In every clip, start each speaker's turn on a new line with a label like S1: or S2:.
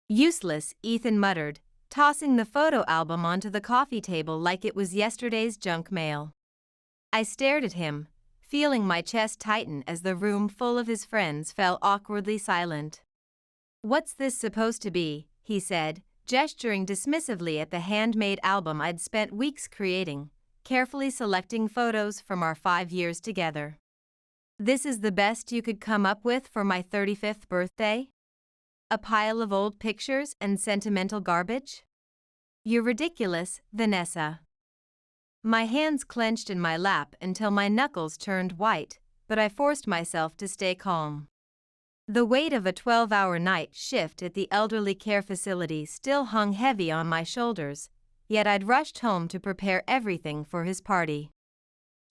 S1: Useless, Ethan muttered, tossing the photo album onto the coffee table like it was yesterday's junk mail. I stared at him, feeling my chest tighten as the room full of his friends fell awkwardly silent. "What's this supposed to be?" he said, gesturing dismissively at the handmade album I'd spent weeks creating, carefully selecting photos from our 5 years together. "This is the best you could come up with for my 35th birthday? A pile of old pictures and sentimental garbage? You're ridiculous, Vanessa." My hands clenched in my lap until my knuckles turned white, but I forced myself to stay calm. The weight of a 12-hour night shift at the elderly care facility still hung heavy on my shoulders, yet I'd rushed home to prepare everything for his party.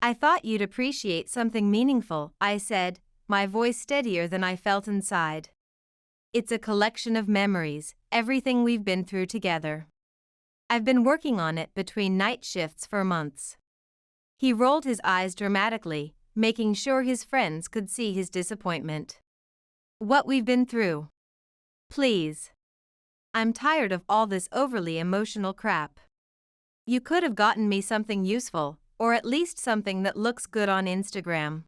S1: "I thought you'd appreciate something meaningful," I said, my voice steadier than I felt inside. "It's a collection of memories, everything we've been through together. I've been working on it between night shifts for months." He rolled his eyes dramatically, making sure his friends could see his disappointment. "What we've been through. Please. I'm tired of all this overly emotional crap. You could have gotten me something useful, or at least something that looks good on Instagram."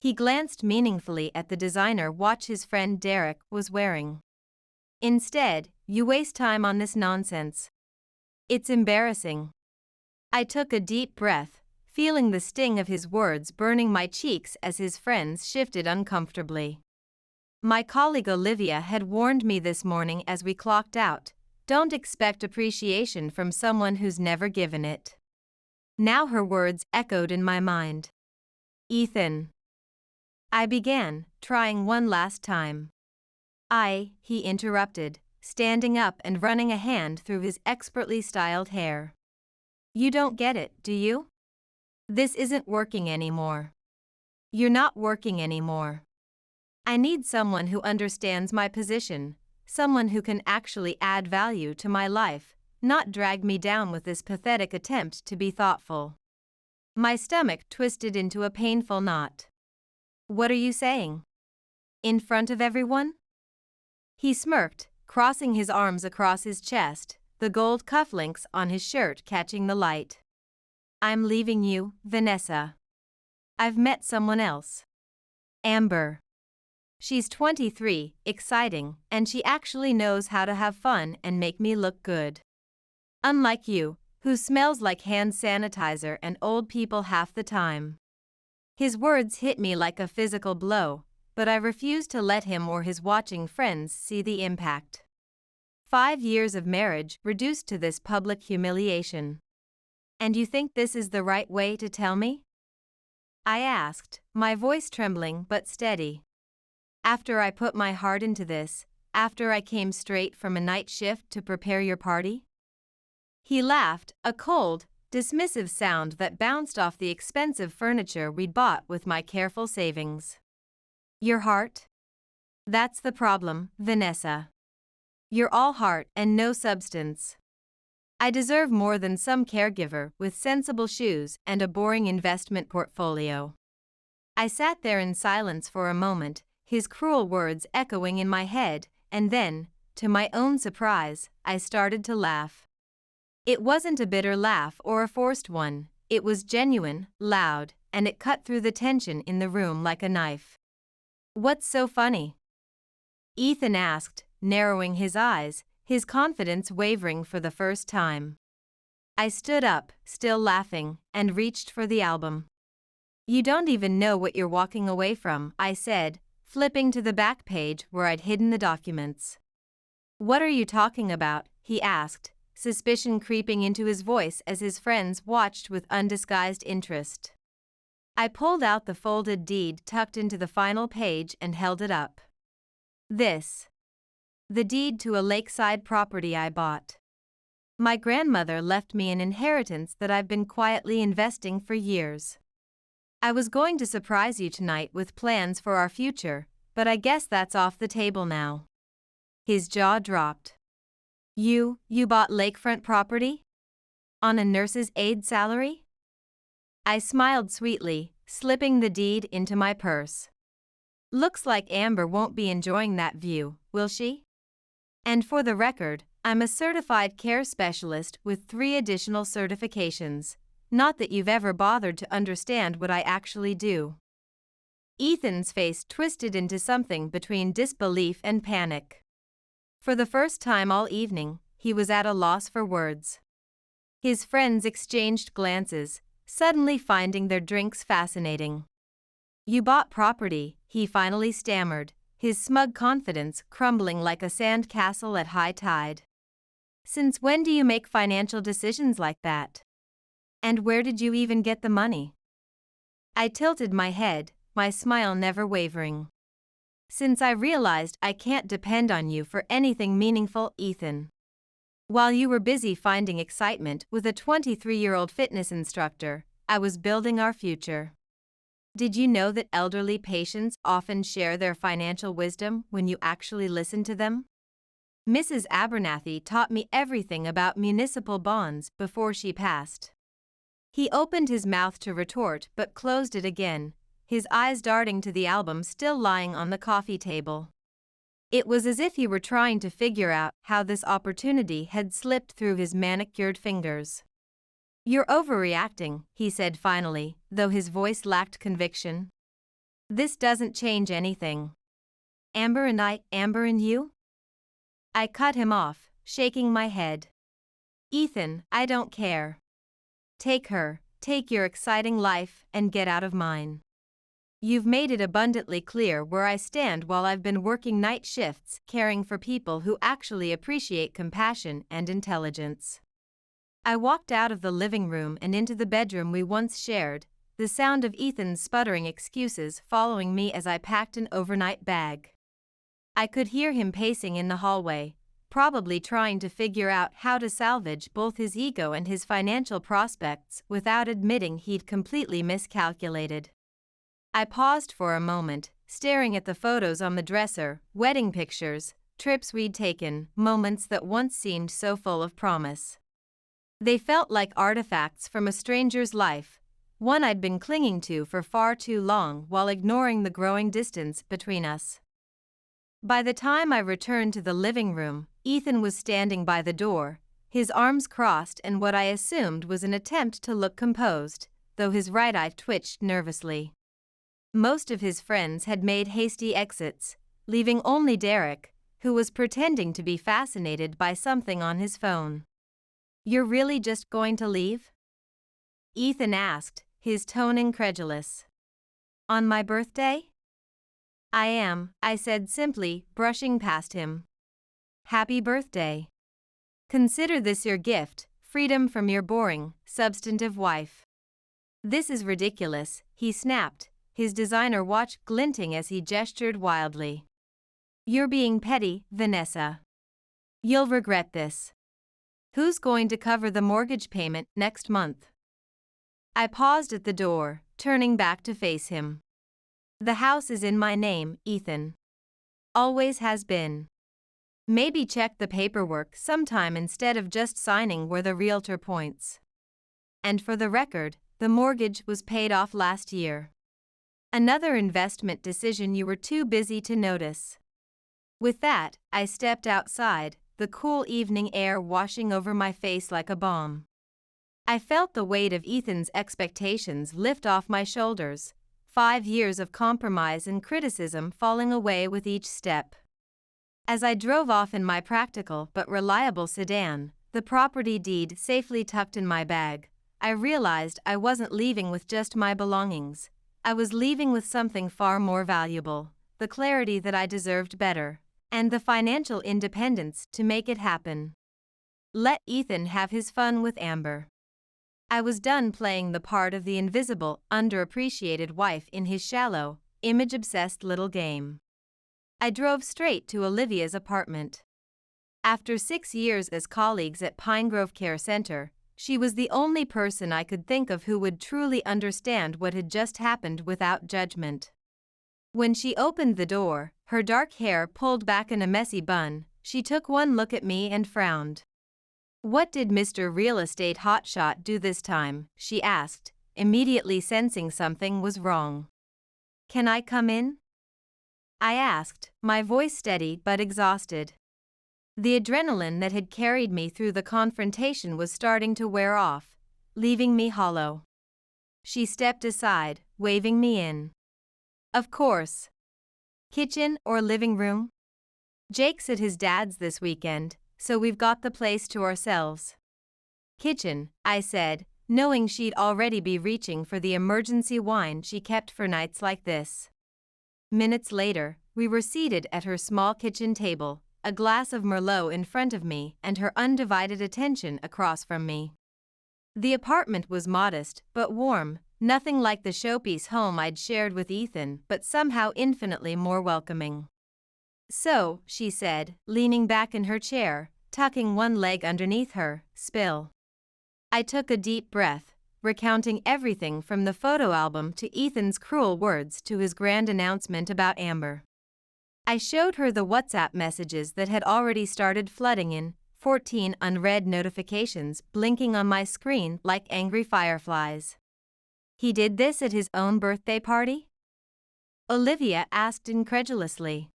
S1: He glanced meaningfully at the designer watch his friend Derek was wearing. "Instead, you waste time on this nonsense. It's embarrassing." I took a deep breath, feeling the sting of his words burning my cheeks as his friends shifted uncomfortably. My colleague Olivia had warned me this morning as we clocked out, "Don't expect appreciation from someone who's never given it." Now her words echoed in my mind. "Ethan," I began, trying one last time. He interrupted, standing up and running a hand through his expertly styled hair. "You don't get it, do you? This isn't working anymore. You're not working anymore. I need someone who understands my position, someone who can actually add value to my life, not drag me down with this pathetic attempt to be thoughtful." My stomach twisted into a painful knot. "What are you saying? In front of everyone?" He smirked, crossing his arms across his chest, the gold cufflinks on his shirt catching the light. "I'm leaving you, Vanessa. I've met someone else. Amber. She's 23, exciting, and she actually knows how to have fun and make me look good. Unlike you, who smells like hand sanitizer and old people half the time." His words hit me like a physical blow, but I refused to let him or his watching friends see the impact. 5 years of marriage reduced to this public humiliation. "And you think this is the right way to tell me?" I asked, my voice trembling but steady. "After I put my heart into this, after I came straight from a night shift to prepare your party?" He laughed, a cold, dismissive sound that bounced off the expensive furniture we'd bought with my careful savings. "Your heart? That's the problem, Vanessa. You're all heart and no substance. I deserve more than some caregiver with sensible shoes and a boring investment portfolio." I sat there in silence for a moment, his cruel words echoing in my head, and then, to my own surprise, I started to laugh. It wasn't a bitter laugh or a forced one, it was genuine, loud, and it cut through the tension in the room like a knife. "What's so funny?" Ethan asked, narrowing his eyes, his confidence wavering for the first time. I stood up, still laughing, and reached for the album. "You don't even know what you're walking away from," I said, flipping to the back page where I'd hidden the documents. "What are you talking about?" he asked, suspicion creeping into his voice as his friends watched with undisguised interest. I pulled out the folded deed tucked into the final page and held it up. "This. The deed to a lakeside property I bought. My grandmother left me an inheritance that I've been quietly investing for years. I was going to surprise you tonight with plans for our future, but I guess that's off the table now." His jaw dropped. You bought lakefront property? On a nurse's aide salary?" I smiled sweetly, slipping the deed into my purse. "Looks like Amber won't be enjoying that view, will she?" And for the record, I'm a certified care specialist with 3 additional certifications. Not that you've ever bothered to understand what I actually do. Ethan's face twisted into something between disbelief and panic. For the first time all evening, he was at a loss for words. His friends exchanged glances, suddenly finding their drinks fascinating. "You bought property," he finally stammered, his smug confidence crumbling like a sand castle at high tide. "Since when do you make financial decisions like that? And where did you even get the money?" I tilted my head, my smile never wavering. "Since I realized I can't depend on you for anything meaningful, Ethan. While you were busy finding excitement with a 23-year-old fitness instructor, I was building our future. Did you know that elderly patients often share their financial wisdom when you actually listen to them? Mrs. Abernathy taught me everything about municipal bonds before she passed." He opened his mouth to retort but closed it again, his eyes darting to the album still lying on the coffee table. It was as if he were trying to figure out how this opportunity had slipped through his manicured fingers. "You're overreacting," he said finally, though his voice lacked conviction. "This doesn't change anything. Amber and you?" I cut him off, shaking my head. "Ethan, I don't care. Take her, take your exciting life, and get out of mine. You've made it abundantly clear where I stand while I've been working night shifts caring for people who actually appreciate compassion and intelligence." I walked out of the living room and into the bedroom we once shared, the sound of Ethan's sputtering excuses following me as I packed an overnight bag. I could hear him pacing in the hallway, probably trying to figure out how to salvage both his ego and his financial prospects without admitting he'd completely miscalculated. I paused for a moment, staring at the photos on the dresser, wedding pictures, trips we'd taken, moments that once seemed so full of promise. They felt like artifacts from a stranger's life, one I'd been clinging to for far too long while ignoring the growing distance between us. By the time I returned to the living room, Ethan was standing by the door, his arms crossed in what I assumed was an attempt to look composed, though his right eye twitched nervously. Most of his friends had made hasty exits, leaving only Derek, who was pretending to be fascinated by something on his phone. "You're really just going to leave?" Ethan asked, his tone incredulous. "On my birthday?" "I am," I said simply, brushing past him. "Happy birthday. Consider this your gift, freedom from your boring, substantive wife." "This is ridiculous," he snapped, his designer watch glinting as he gestured wildly. "You're being petty, Vanessa. You'll regret this. Who's going to cover the mortgage payment next month?" I paused at the door, turning back to face him. "The house is in my name, Ethan. Always has been. Maybe check the paperwork sometime instead of just signing where the realtor points. And for the record, the mortgage was paid off last year. Another investment decision you were too busy to notice." With that, I stepped outside, the cool evening air washing over my face like a balm. I felt the weight of Ethan's expectations lift off my shoulders, 5 years of compromise and criticism falling away with each step. As I drove off in my practical but reliable sedan, the property deed safely tucked in my bag, I realized I wasn't leaving with just my belongings. I was leaving with something far more valuable, the clarity that I deserved better, and the financial independence to make it happen. Let Ethan have his fun with Amber. I was done playing the part of the invisible, underappreciated wife in his shallow, image-obsessed little game. I drove straight to Olivia's apartment. After 6 years as colleagues at Pinegrove Care Center, she was the only person I could think of who would truly understand what had just happened without judgment. When she opened the door, her dark hair pulled back in a messy bun, she took one look at me and frowned. "What did Mr. Real Estate Hotshot do this time?" she asked, immediately sensing something was wrong. "Can I come in?" I asked, my voice steady but exhausted. The adrenaline that had carried me through the confrontation was starting to wear off, leaving me hollow. She stepped aside, waving me in. Of course. Kitchen or living room? Jake's at his dad's this weekend, so we've got the place to ourselves. Kitchen, I said, knowing she'd already be reaching for the emergency wine she kept for nights like this. Minutes later, we were seated at her small kitchen table, a glass of Merlot in front of me and her undivided attention across from me. The apartment was modest but warm, nothing like the showpiece home I'd shared with Ethan, but somehow infinitely more welcoming. So, she said, leaning back in her chair, tucking one leg underneath her, spill. I took a deep breath, recounting everything from the photo album to Ethan's cruel words to his grand announcement about Amber. I showed her the WhatsApp messages that had already started flooding in, 14 unread notifications blinking on my screen like angry fireflies. He did this at his own birthday party? Olivia asked incredulously.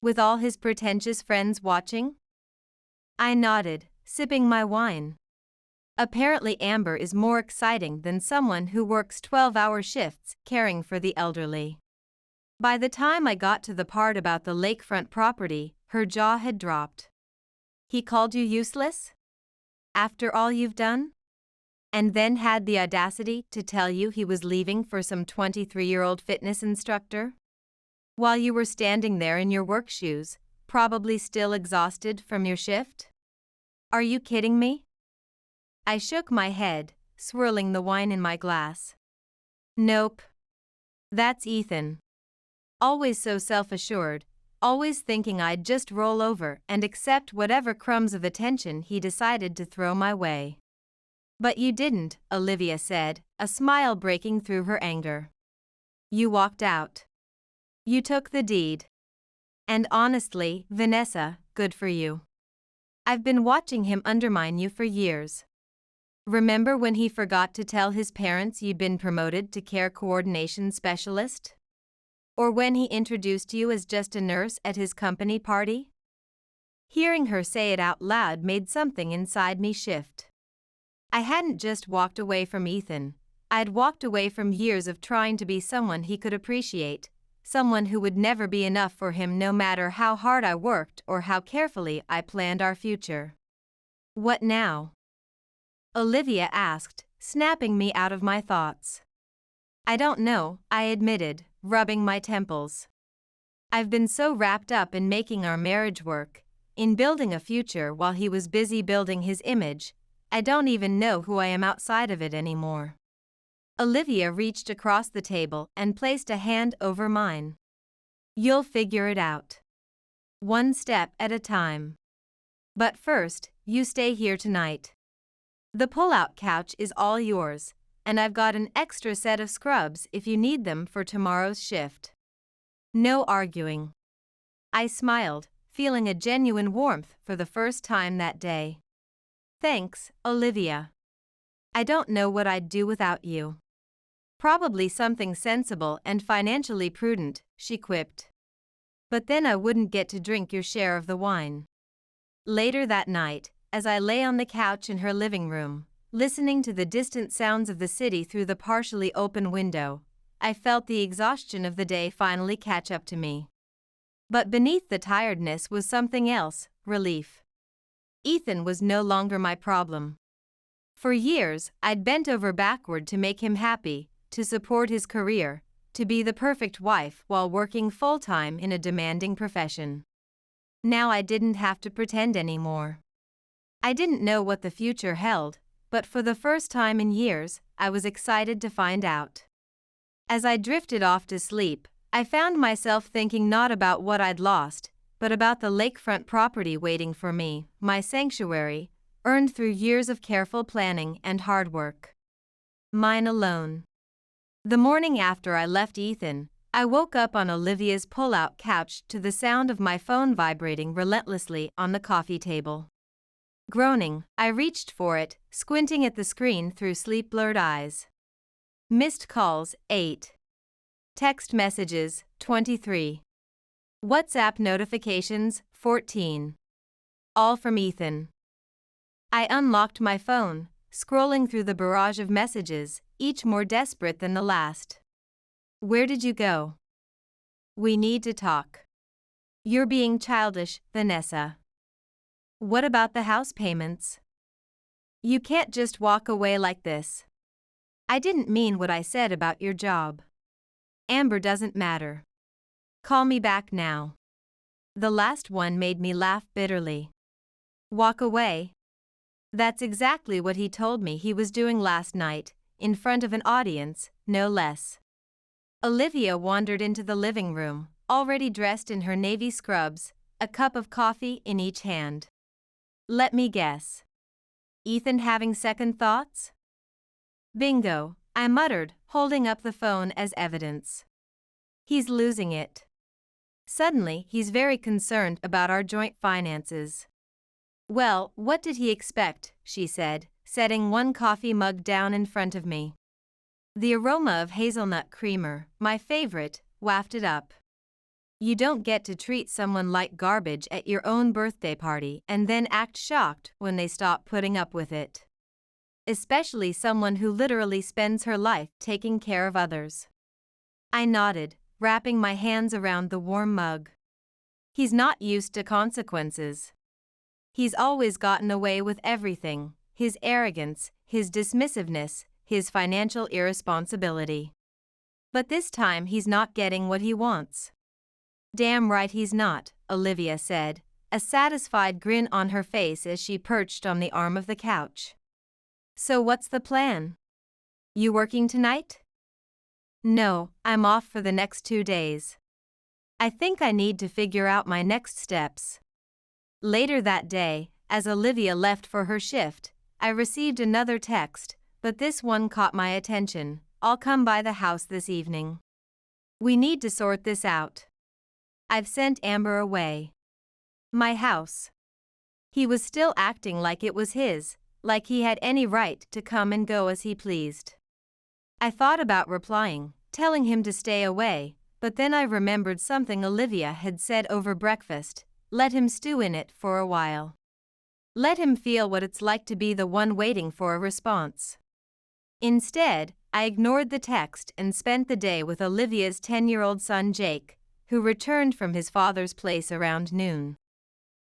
S1: With all his pretentious friends watching? I nodded, sipping my wine. Apparently Amber is more exciting than someone who works 12-hour shifts caring for the elderly. By the time I got to the part about the lakefront property, her jaw had dropped. He called you useless? After all you've done? And then had the audacity to tell you he was leaving for some 23-year-old fitness instructor? While you were standing there in your work shoes, probably still exhausted from your shift? Are you kidding me? I shook my head, swirling the wine in my glass. Nope. That's Ethan. Always so self-assured, always thinking I'd just roll over and accept whatever crumbs of attention he decided to throw my way. But you didn't, Olivia said, a smile breaking through her anger. You walked out. You took the deed. And honestly, Vanessa, good for you. I've been watching him undermine you for years. Remember when he forgot to tell his parents you'd been promoted to care coordination specialist? Or when he introduced you as just a nurse at his company party? Hearing her say it out loud made something inside me shift. I hadn't just walked away from Ethan, I'd walked away from years of trying to be someone he could appreciate, someone who would never be enough for him no matter how hard I worked or how carefully I planned our future. What now? Olivia asked, snapping me out of my thoughts. I don't know, I admitted, rubbing my temples. I've been so wrapped up in making our marriage work, in building a future while he was busy building his image, I don't even know who I am outside of it anymore. Olivia reached across the table and placed a hand over mine. You'll figure it out. One step at a time. But first, you stay here tonight. The pull-out couch is all yours, and I've got an extra set of scrubs if you need them for tomorrow's shift. No arguing. I smiled, feeling a genuine warmth for the first time that day. Thanks, Olivia. I don't know what I'd do without you. Probably something sensible and financially prudent, she quipped. But then I wouldn't get to drink your share of the wine. Later that night, as I lay on the couch in her living room, listening to the distant sounds of the city through the partially open window, I felt the exhaustion of the day finally catch up to me. But beneath the tiredness was something else, relief. Ethan was no longer my problem. For years, I'd bent over backward to make him happy, to support his career, to be the perfect wife while working full-time in a demanding profession. Now I didn't have to pretend anymore. I didn't know what the future held, but for the first time in years, I was excited to find out. As I drifted off to sleep, I found myself thinking not about what I'd lost, but about the lakefront property waiting for me, my sanctuary, earned through years of careful planning and hard work. Mine alone. The morning after I left Ethan, I woke up on Olivia's pull-out couch to the sound of my phone vibrating relentlessly on the coffee table. Groaning, I reached for it, squinting at the screen through sleep-blurred eyes. Missed calls, 8. Text messages, 23. WhatsApp notifications, 14. All from Ethan. I unlocked my phone, scrolling through the barrage of messages, each more desperate than the last. Where did you go? We need to talk. You're being childish, Vanessa. What about the house payments? You can't just walk away like this. I didn't mean what I said about your job. Amber doesn't matter. Call me back now. The last one made me laugh bitterly. Walk away? That's exactly what he told me he was doing last night, in front of an audience, no less. Olivia wandered into the living room, already dressed in her navy scrubs, a cup of coffee in each hand. Let me guess. Ethan having second thoughts? Bingo, I muttered, holding up the phone as evidence. He's losing it. Suddenly, he's very concerned about our joint finances. Well, what did he expect, she said, setting one coffee mug down in front of me. The aroma of hazelnut creamer, my favorite, wafted up. You don't get to treat someone like garbage at your own birthday party and then act shocked when they stop putting up with it. Especially someone who literally spends her life taking care of others. I nodded, wrapping my hands around the warm mug. He's not used to consequences. He's always gotten away with everything, his arrogance, his dismissiveness, his financial irresponsibility. But this time he's not getting what he wants. Damn right he's not, Olivia said, a satisfied grin on her face as she perched on the arm of the couch. So what's the plan? You working tonight? No, I'm off for the next 2 days. I think I need to figure out my next steps. Later that day, as Olivia left for her shift, I received another text, but this one caught my attention. I'll come by the house this evening. We need to sort this out. I've sent Amber away. My house. He was still acting like it was his, like he had any right to come and go as he pleased. I thought about replying, telling him to stay away, but then I remembered something Olivia had said over breakfast. Let him stew in it for a while. Let him feel what it's like to be the one waiting for a response. Instead, I ignored the text and spent the day with Olivia's 10-year-old son Jake, who returned from his father's place around noon.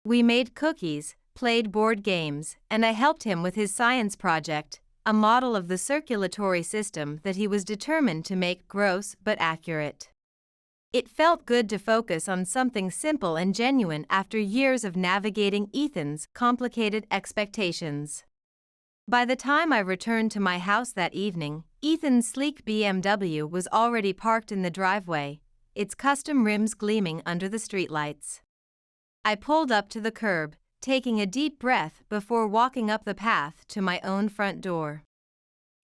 S1: We made cookies, played board games, and I helped him with his science project, a model of the circulatory system that he was determined to make gross but accurate. It felt good to focus on something simple and genuine after years of navigating Ethan's complicated expectations. By the time I returned to my house that evening, Ethan's sleek BMW was already parked in the driveway, its custom rims gleaming under the streetlights. I pulled up to the curb, taking a deep breath before walking up the path to my own front door.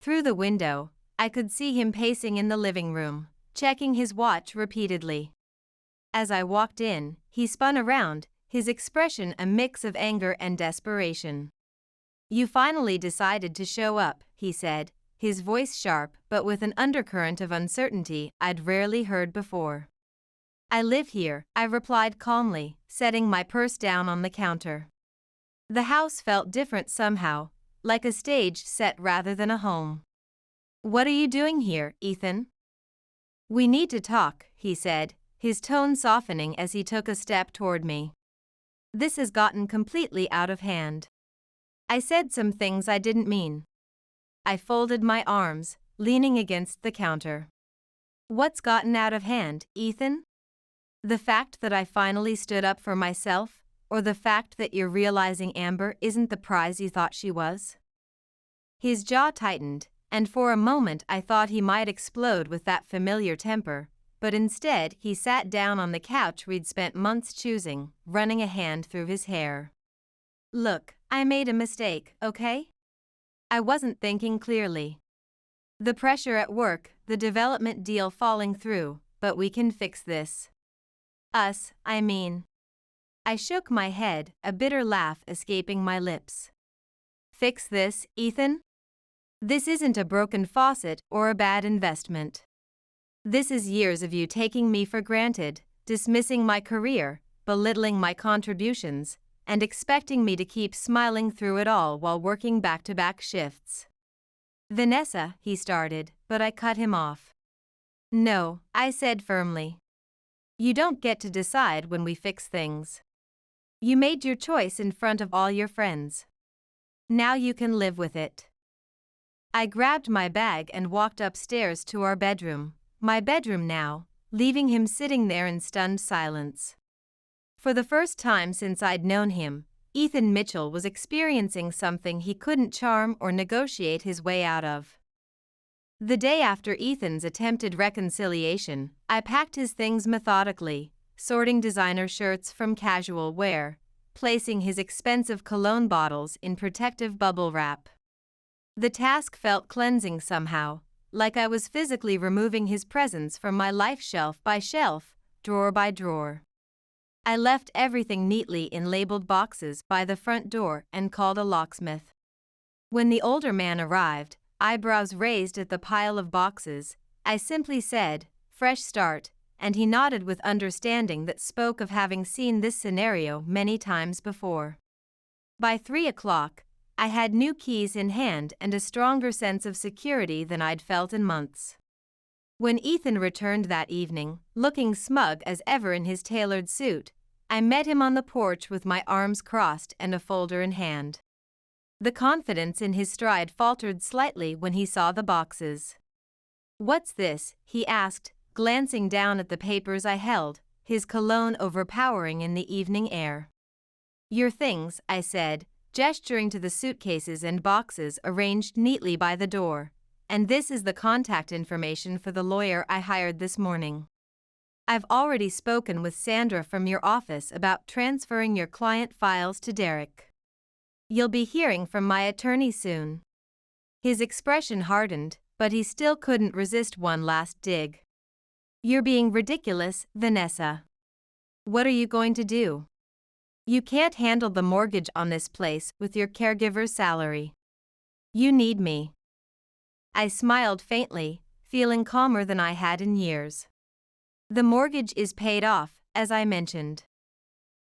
S1: Through the window, I could see him pacing in the living room, checking his watch repeatedly. As I walked in, he spun around, his expression a mix of anger and desperation. You finally decided to show up, he said, his voice sharp but with an undercurrent of uncertainty I'd rarely heard before. I live here, I replied calmly, setting my purse down on the counter. The house felt different somehow, like a stage set rather than a home. What are you doing here, Ethan? We need to talk, he said, his tone softening as he took a step toward me. This has gotten completely out of hand. I said some things I didn't mean. I folded my arms, leaning against the counter. What's gotten out of hand, Ethan? The fact that I finally stood up for myself, or the fact that you're realizing Amber isn't the prize you thought she was? His jaw tightened, and for a moment I thought he might explode with that familiar temper, but instead he sat down on the couch we'd spent months choosing, running a hand through his hair. Look, I made a mistake, okay? I wasn't thinking clearly. The pressure at work, the development deal falling through, but we can fix this. Us, I mean. I shook my head, a bitter laugh escaping my lips. Fix this, Ethan? This isn't a broken faucet or a bad investment. This is years of you taking me for granted, dismissing my career, belittling my contributions, and expecting me to keep smiling through it all while working back-to-back shifts. "Vanessa," he started, but I cut him off. "No," I said firmly. "You don't get to decide when we fix things. You made your choice in front of all your friends. Now you can live with it." I grabbed my bag and walked upstairs to our bedroom, my bedroom now, leaving him sitting there in stunned silence. For the first time since I'd known him, Ethan Mitchell was experiencing something he couldn't charm or negotiate his way out of. The day after Ethan's attempted reconciliation, I packed his things methodically, sorting designer shirts from casual wear, placing his expensive cologne bottles in protective bubble wrap. The task felt cleansing somehow, like I was physically removing his presence from my life shelf by shelf, drawer by drawer. I left everything neatly in labeled boxes by the front door and called a locksmith. When the older man arrived, eyebrows raised at the pile of boxes, I simply said, "Fresh start," and he nodded with understanding that spoke of having seen this scenario many times before. By 3 o'clock, I had new keys in hand and a stronger sense of security than I'd felt in months. When Ethan returned that evening, looking smug as ever in his tailored suit, I met him on the porch with my arms crossed and a folder in hand. The confidence in his stride faltered slightly when he saw the boxes. "What's this?" he asked, glancing down at the papers I held, his cologne overpowering in the evening air. "Your things," I said, gesturing to the suitcases and boxes arranged neatly by the door, "and this is the contact information for the lawyer I hired this morning. I've already spoken with Sandra from your office about transferring your client files to Derek. You'll be hearing from my attorney soon." His expression hardened, but he still couldn't resist one last dig. "You're being ridiculous, Vanessa. What are you going to do? You can't handle the mortgage on this place with your caregiver's salary. You need me." I smiled faintly, feeling calmer than I had in years. "The mortgage is paid off, as I mentioned.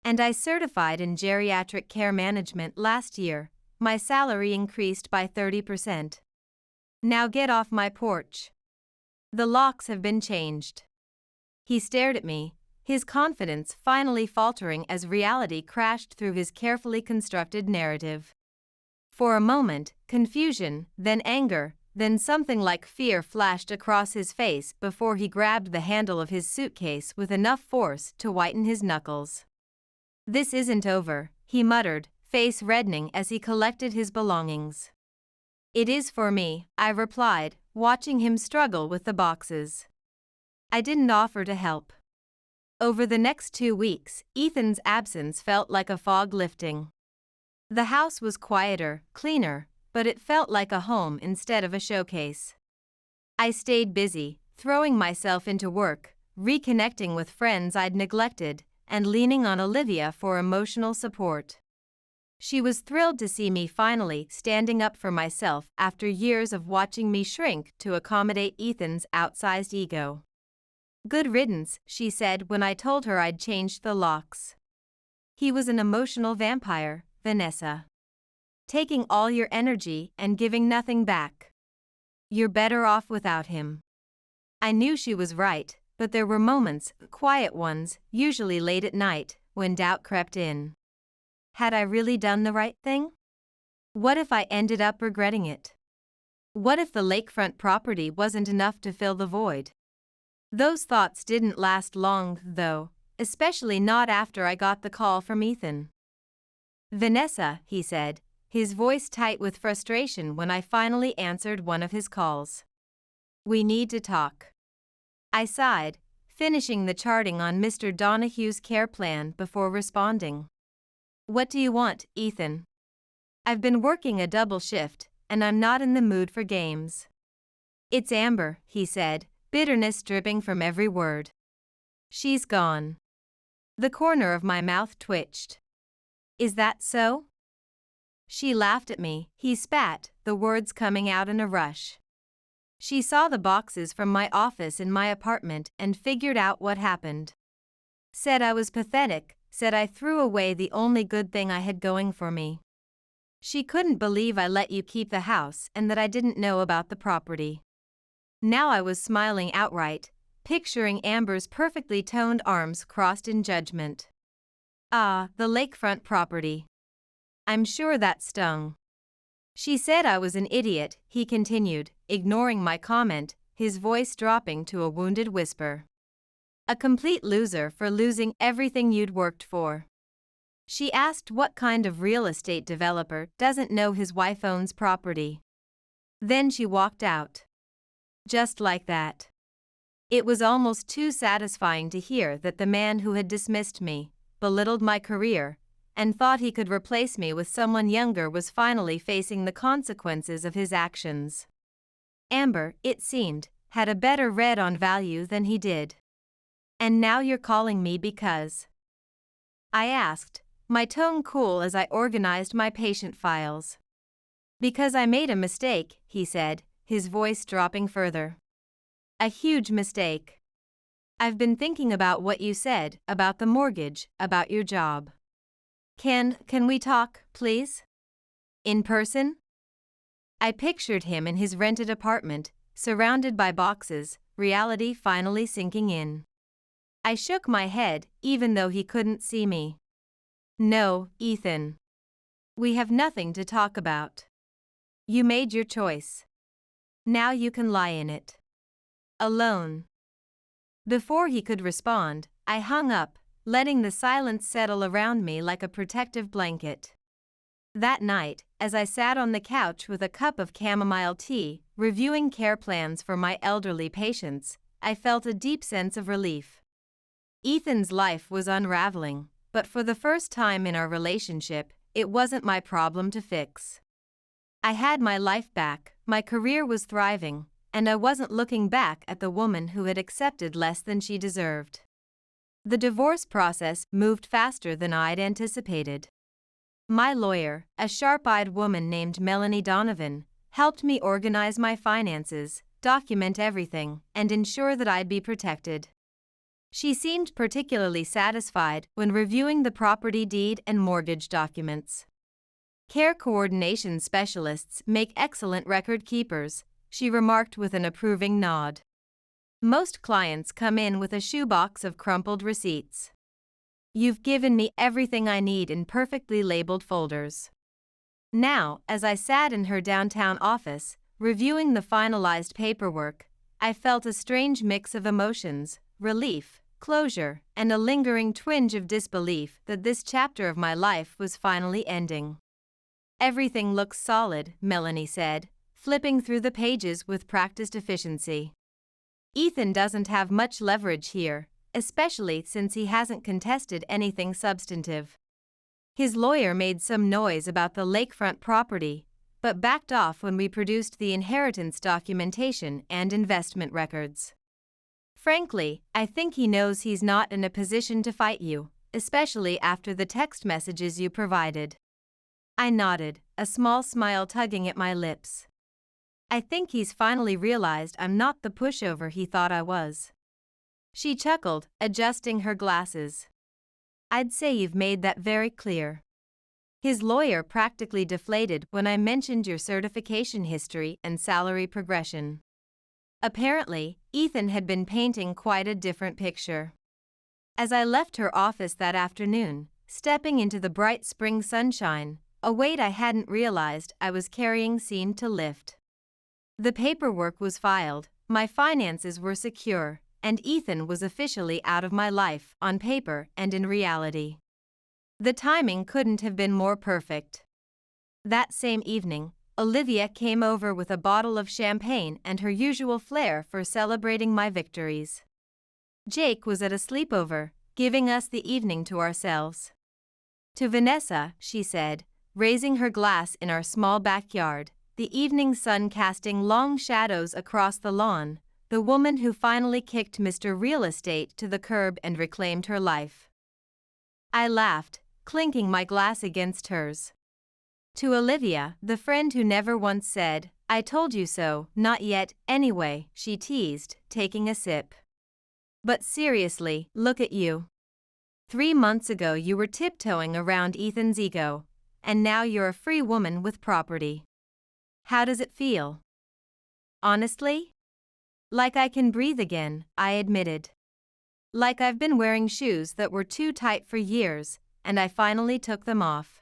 S1: And I certified in geriatric care management last year. My salary increased by 30%. Now get off my porch. The locks have been changed." He stared at me, his confidence finally faltering as reality crashed through his carefully constructed narrative. For a moment, confusion, then anger, then something like fear flashed across his face before he grabbed the handle of his suitcase with enough force to whiten his knuckles. "This isn't over," he muttered, face reddening as he collected his belongings. "It is for me," I replied, watching him struggle with the boxes. I didn't offer to help. Over the next 2 weeks, Ethan's absence felt like a fog lifting. The house was quieter, cleaner, but it felt like a home instead of a showcase. I stayed busy, throwing myself into work, reconnecting with friends I'd neglected, and leaning on Olivia for emotional support. She was thrilled to see me finally standing up for myself after years of watching me shrink to accommodate Ethan's outsized ego. "Good riddance," she said when I told her I'd changed the locks. "He was an emotional vampire, Vanessa. Taking all your energy and giving nothing back. You're better off without him." I knew she was right, but there were moments, quiet ones, usually late at night, when doubt crept in. Had I really done the right thing? What if I ended up regretting it? What if the lakefront property wasn't enough to fill the void? Those thoughts didn't last long, though, especially not after I got the call from Ethan. "Vanessa," he said, his voice tight with frustration when I finally answered one of his calls. "We need to talk." I sighed, finishing the charting on Mr. Donahue's care plan before responding. "What do you want, Ethan? I've been working a double shift, and I'm not in the mood for games." "It's Amber," he said, bitterness dripping from every word. "She's gone." The corner of my mouth twitched. "Is that so?" She laughed at me, he spat, the words coming out in a rush. She saw the boxes from my office in my apartment and figured out what happened. Said I was pathetic, said I threw away the only good thing I had going for me. She couldn't believe I let you keep the house and that I didn't know about the property. Now I was smiling outright, picturing Amber's perfectly toned arms crossed in judgment. Ah, the lakefront property. I'm sure that stung. She said I was an idiot, he continued, ignoring my comment, his voice dropping to a wounded whisper. A complete loser for losing everything you'd worked for. She asked what kind of real estate developer doesn't know his wife owns property. Then she walked out. Just like that. It was almost too satisfying to hear that the man who had dismissed me, belittled my career, and thought he could replace me with someone younger was finally facing the consequences of his actions. Amber, it seemed, had a better read on value than he did. And now you're calling me because? I asked, my tone cool as I organized my patient files. Because I made a mistake, he said, his voice dropping further. A huge mistake. I've been thinking about what you said, about the mortgage, about your job. Can we talk, please? In person? I pictured him in his rented apartment, surrounded by boxes, reality finally sinking in. I shook my head, even though he couldn't see me. No, Ethan. We have nothing to talk about. You made your choice. Now you can lie in it. Alone. Before he could respond, I hung up, letting the silence settle around me like a protective blanket. That night, as I sat on the couch with a cup of chamomile tea, reviewing care plans for my elderly patients, I felt a deep sense of relief. Ethan's life was unraveling, but for the first time in our relationship, it wasn't my problem to fix. I had my life back, my career was thriving, and I wasn't looking back at the woman who had accepted less than she deserved. The divorce process moved faster than I'd anticipated. My lawyer, a sharp-eyed woman named Melanie Donovan, helped me organize my finances, document everything, and ensure that I'd be protected. She seemed particularly satisfied when reviewing the property deed and mortgage documents. Care coordination specialists make excellent record keepers, she remarked with an approving nod. Most clients come in with a shoebox of crumpled receipts. You've given me everything I need in perfectly labeled folders. Now, as I sat in her downtown office, reviewing the finalized paperwork, I felt a strange mix of emotions, relief, closure, and a lingering twinge of disbelief that this chapter of my life was finally ending. Everything looks solid, Melanie said, flipping through the pages with practiced efficiency. Ethan doesn't have much leverage here, especially since he hasn't contested anything substantive. His lawyer made some noise about the lakefront property, but backed off when we produced the inheritance documentation and investment records. Frankly, I think he knows he's not in a position to fight you, especially after the text messages you provided. I nodded, a small smile tugging at my lips. I think he's finally realized I'm not the pushover he thought I was. She chuckled, adjusting her glasses. I'd say you've made that very clear. His lawyer practically deflated when I mentioned your certification history and salary progression. Apparently, Ethan had been painting quite a different picture. As I left her office that afternoon, stepping into the bright spring sunshine, a weight I hadn't realized I was carrying seemed to lift. The paperwork was filed, my finances were secure, and Ethan was officially out of my life, on paper and in reality. The timing couldn't have been more perfect. That same evening, Olivia came over with a bottle of champagne and her usual flair for celebrating my victories. Jake was at a sleepover, giving us the evening to ourselves. To Vanessa, she said, raising her glass in our small backyard, the evening sun casting long shadows across the lawn, the woman who finally kicked Mr. Real Estate to the curb and reclaimed her life. I laughed, clinking my glass against hers. To Olivia, the friend who never once said, "I told you so," not yet, anyway, she teased, taking a sip. But seriously, look at you. 3 months ago you were tiptoeing around Ethan's ego, and now you're a free woman with property. How does it feel? Honestly? Like I can breathe again, I admitted. Like I've been wearing shoes that were too tight for years, and I finally took them off.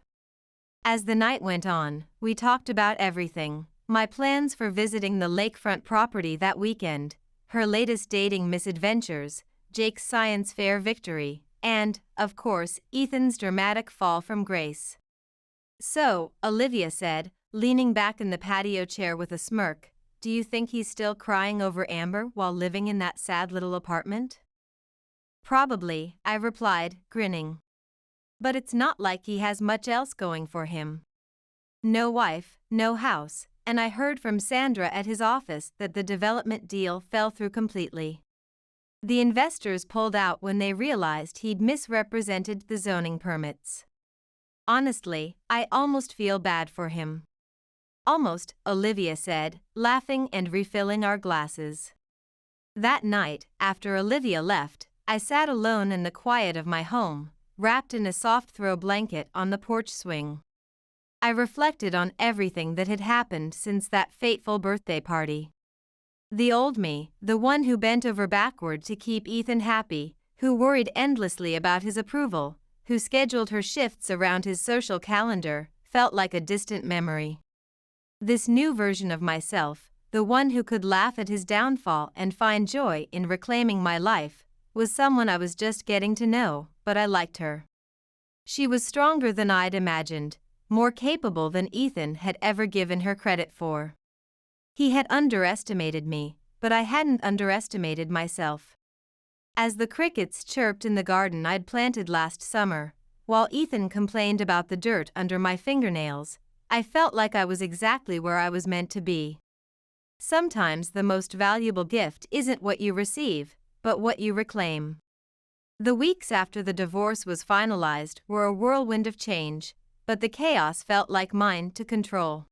S1: As the night went on, we talked about everything: my plans for visiting the lakefront property that weekend, her latest dating misadventures, Jake's science fair victory, and, of course, Ethan's dramatic fall from grace. "So," Olivia said, leaning back in the patio chair with a smirk, "do you think he's still crying over Amber while living in that sad little apartment?" "Probably," I replied, grinning. "But it's not like he has much else going for him. No wife, no house, and I heard from Sandra at his office that the development deal fell through completely. The investors pulled out when they realized he'd misrepresented the zoning permits. Honestly, I almost feel bad for him." "Almost," Olivia said, laughing and refilling our glasses. That night, after Olivia left, I sat alone in the quiet of my home, wrapped in a soft throw blanket on the porch swing. I reflected on everything that had happened since that fateful birthday party. The old me, the one who bent over backward to keep Ethan happy, who worried endlessly about his approval, who scheduled her shifts around his social calendar, felt like a distant memory. This new version of myself, the one who could laugh at his downfall and find joy in reclaiming my life, was someone I was just getting to know, but I liked her. She was stronger than I'd imagined, more capable than Ethan had ever given her credit for. He had underestimated me, but I hadn't underestimated myself. As the crickets chirped in the garden I'd planted last summer, while Ethan complained about the dirt under my fingernails, I felt like I was exactly where I was meant to be. Sometimes the most valuable gift isn't what you receive, but what you reclaim. The weeks after the divorce was finalized were a whirlwind of change, but the chaos felt like mine to control.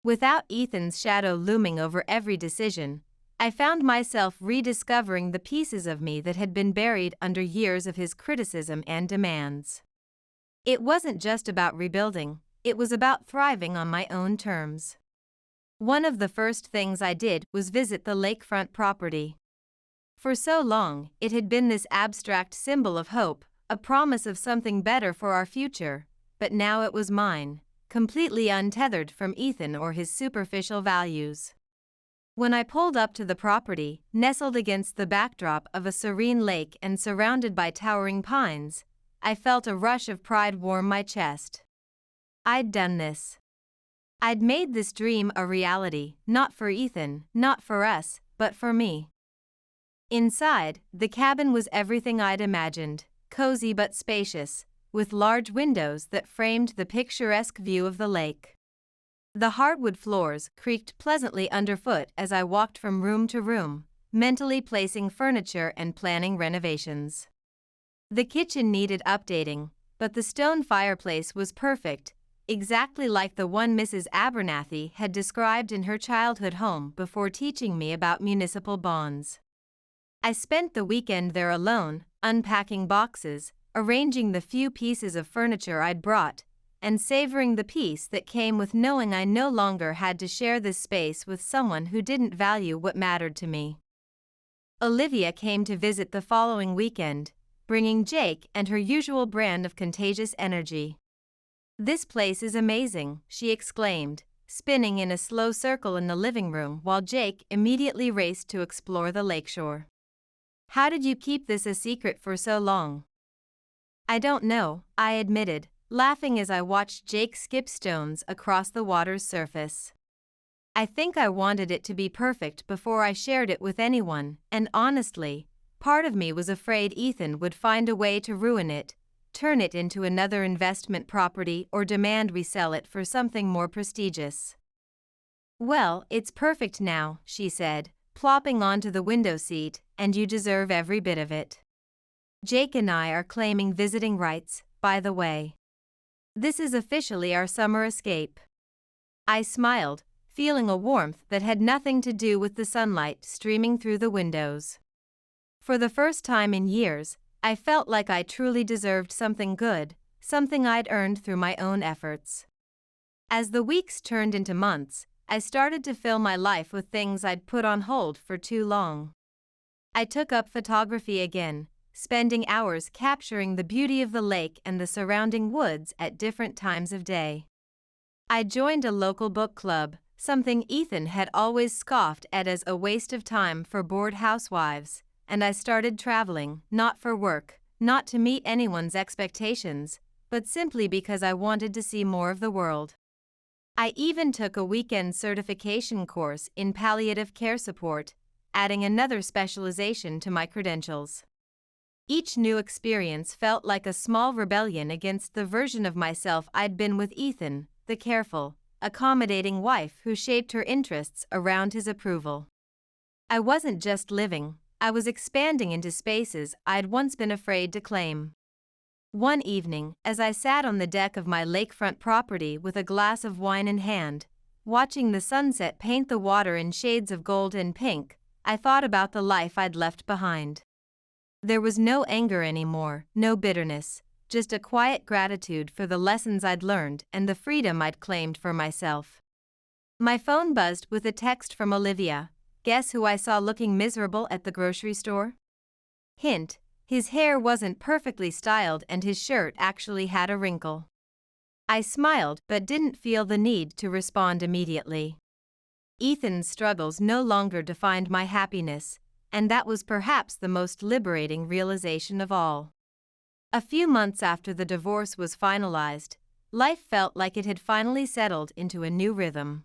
S1: Without Ethan's shadow looming over every decision, I found myself rediscovering the pieces of me that had been buried under years of his criticism and demands. It wasn't just about rebuilding, it was about thriving on my own terms. One of the first things I did was visit the lakefront property. For so long, it had been this abstract symbol of hope, a promise of something better for our future, but now it was mine, completely untethered from Ethan or his superficial values. When I pulled up to the property, nestled against the backdrop of a serene lake and surrounded by towering pines, I felt a rush of pride warm my chest. I'd done this. I'd made this dream a reality, not for Ethan, not for us, but for me. Inside, the cabin was everything I'd imagined, cozy but spacious, with large windows that framed the picturesque view of the lake. The hardwood floors creaked pleasantly underfoot as I walked from room to room, mentally placing furniture and planning renovations. The kitchen needed updating, but the stone fireplace was perfect, exactly like the one Mrs. Abernathy had described in her childhood home before teaching me about municipal bonds. I spent the weekend there alone, unpacking boxes, arranging the few pieces of furniture I'd brought, and savoring the peace that came with knowing I no longer had to share this space with someone who didn't value what mattered to me. Olivia came to visit the following weekend, bringing Jake and her usual brand of contagious energy. "This place is amazing," she exclaimed, spinning in a slow circle in the living room while Jake immediately raced to explore the lakeshore. "How did you keep this a secret for so long?" "I don't know," I admitted, laughing as I watched Jake skip stones across the water's surface. "I think I wanted it to be perfect before I shared it with anyone, and honestly, part of me was afraid Ethan would find a way to ruin it, turn it into another investment property or demand we sell it for something more prestigious." "Well, it's perfect now," she said, plopping onto the window seat, "and you deserve every bit of it. Jake and I are claiming visiting rights, by the way. This is officially our summer escape." I smiled, feeling a warmth that had nothing to do with the sunlight streaming through the windows. For the first time in years, I felt like I truly deserved something good, something I'd earned through my own efforts. As the weeks turned into months, I started to fill my life with things I'd put on hold for too long. I took up photography again, spending hours capturing the beauty of the lake and the surrounding woods at different times of day. I joined a local book club, something Ethan had always scoffed at as a waste of time for bored housewives, and I started traveling, not for work, not to meet anyone's expectations, but simply because I wanted to see more of the world. I even took a weekend certification course in palliative care support, adding another specialization to my credentials. Each new experience felt like a small rebellion against the version of myself I'd been with Ethan, the careful, accommodating wife who shaped her interests around his approval. I wasn't just living, I was expanding into spaces I'd once been afraid to claim. One evening, as I sat on the deck of my lakefront property with a glass of wine in hand, watching the sunset paint the water in shades of gold and pink, I thought about the life I'd left behind. There was no anger anymore, no bitterness, just a quiet gratitude for the lessons I'd learned and the freedom I'd claimed for myself. My phone buzzed with a text from Olivia. Guess who I saw looking miserable at the grocery store? Hint, his hair wasn't perfectly styled and his shirt actually had a wrinkle. I smiled but didn't feel the need to respond immediately. Ethan's struggles no longer defined my happiness, and that was perhaps the most liberating realization of all. A few months after the divorce was finalized, life felt like it had finally settled into a new rhythm.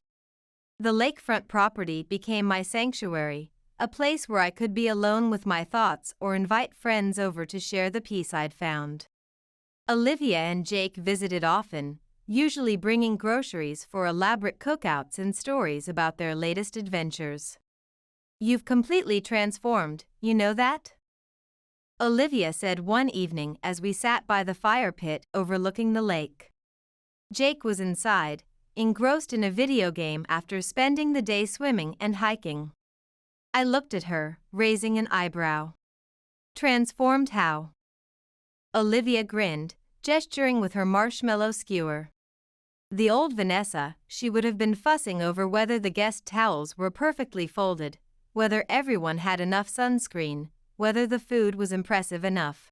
S1: The lakefront property became my sanctuary, a place where I could be alone with my thoughts or invite friends over to share the peace I'd found. Olivia and Jake visited often, usually bringing groceries for elaborate cookouts and stories about their latest adventures. "You've completely transformed, you know that?" Olivia said one evening as we sat by the fire pit overlooking the lake. Jake was inside, engrossed in a video game after spending the day swimming and hiking. I looked at her, raising an eyebrow. "Transformed how?" Olivia grinned, gesturing with her marshmallow skewer. The old Vanessa, she would have been fussing over whether the guest towels were perfectly folded, whether everyone had enough sunscreen, whether the food was impressive enough.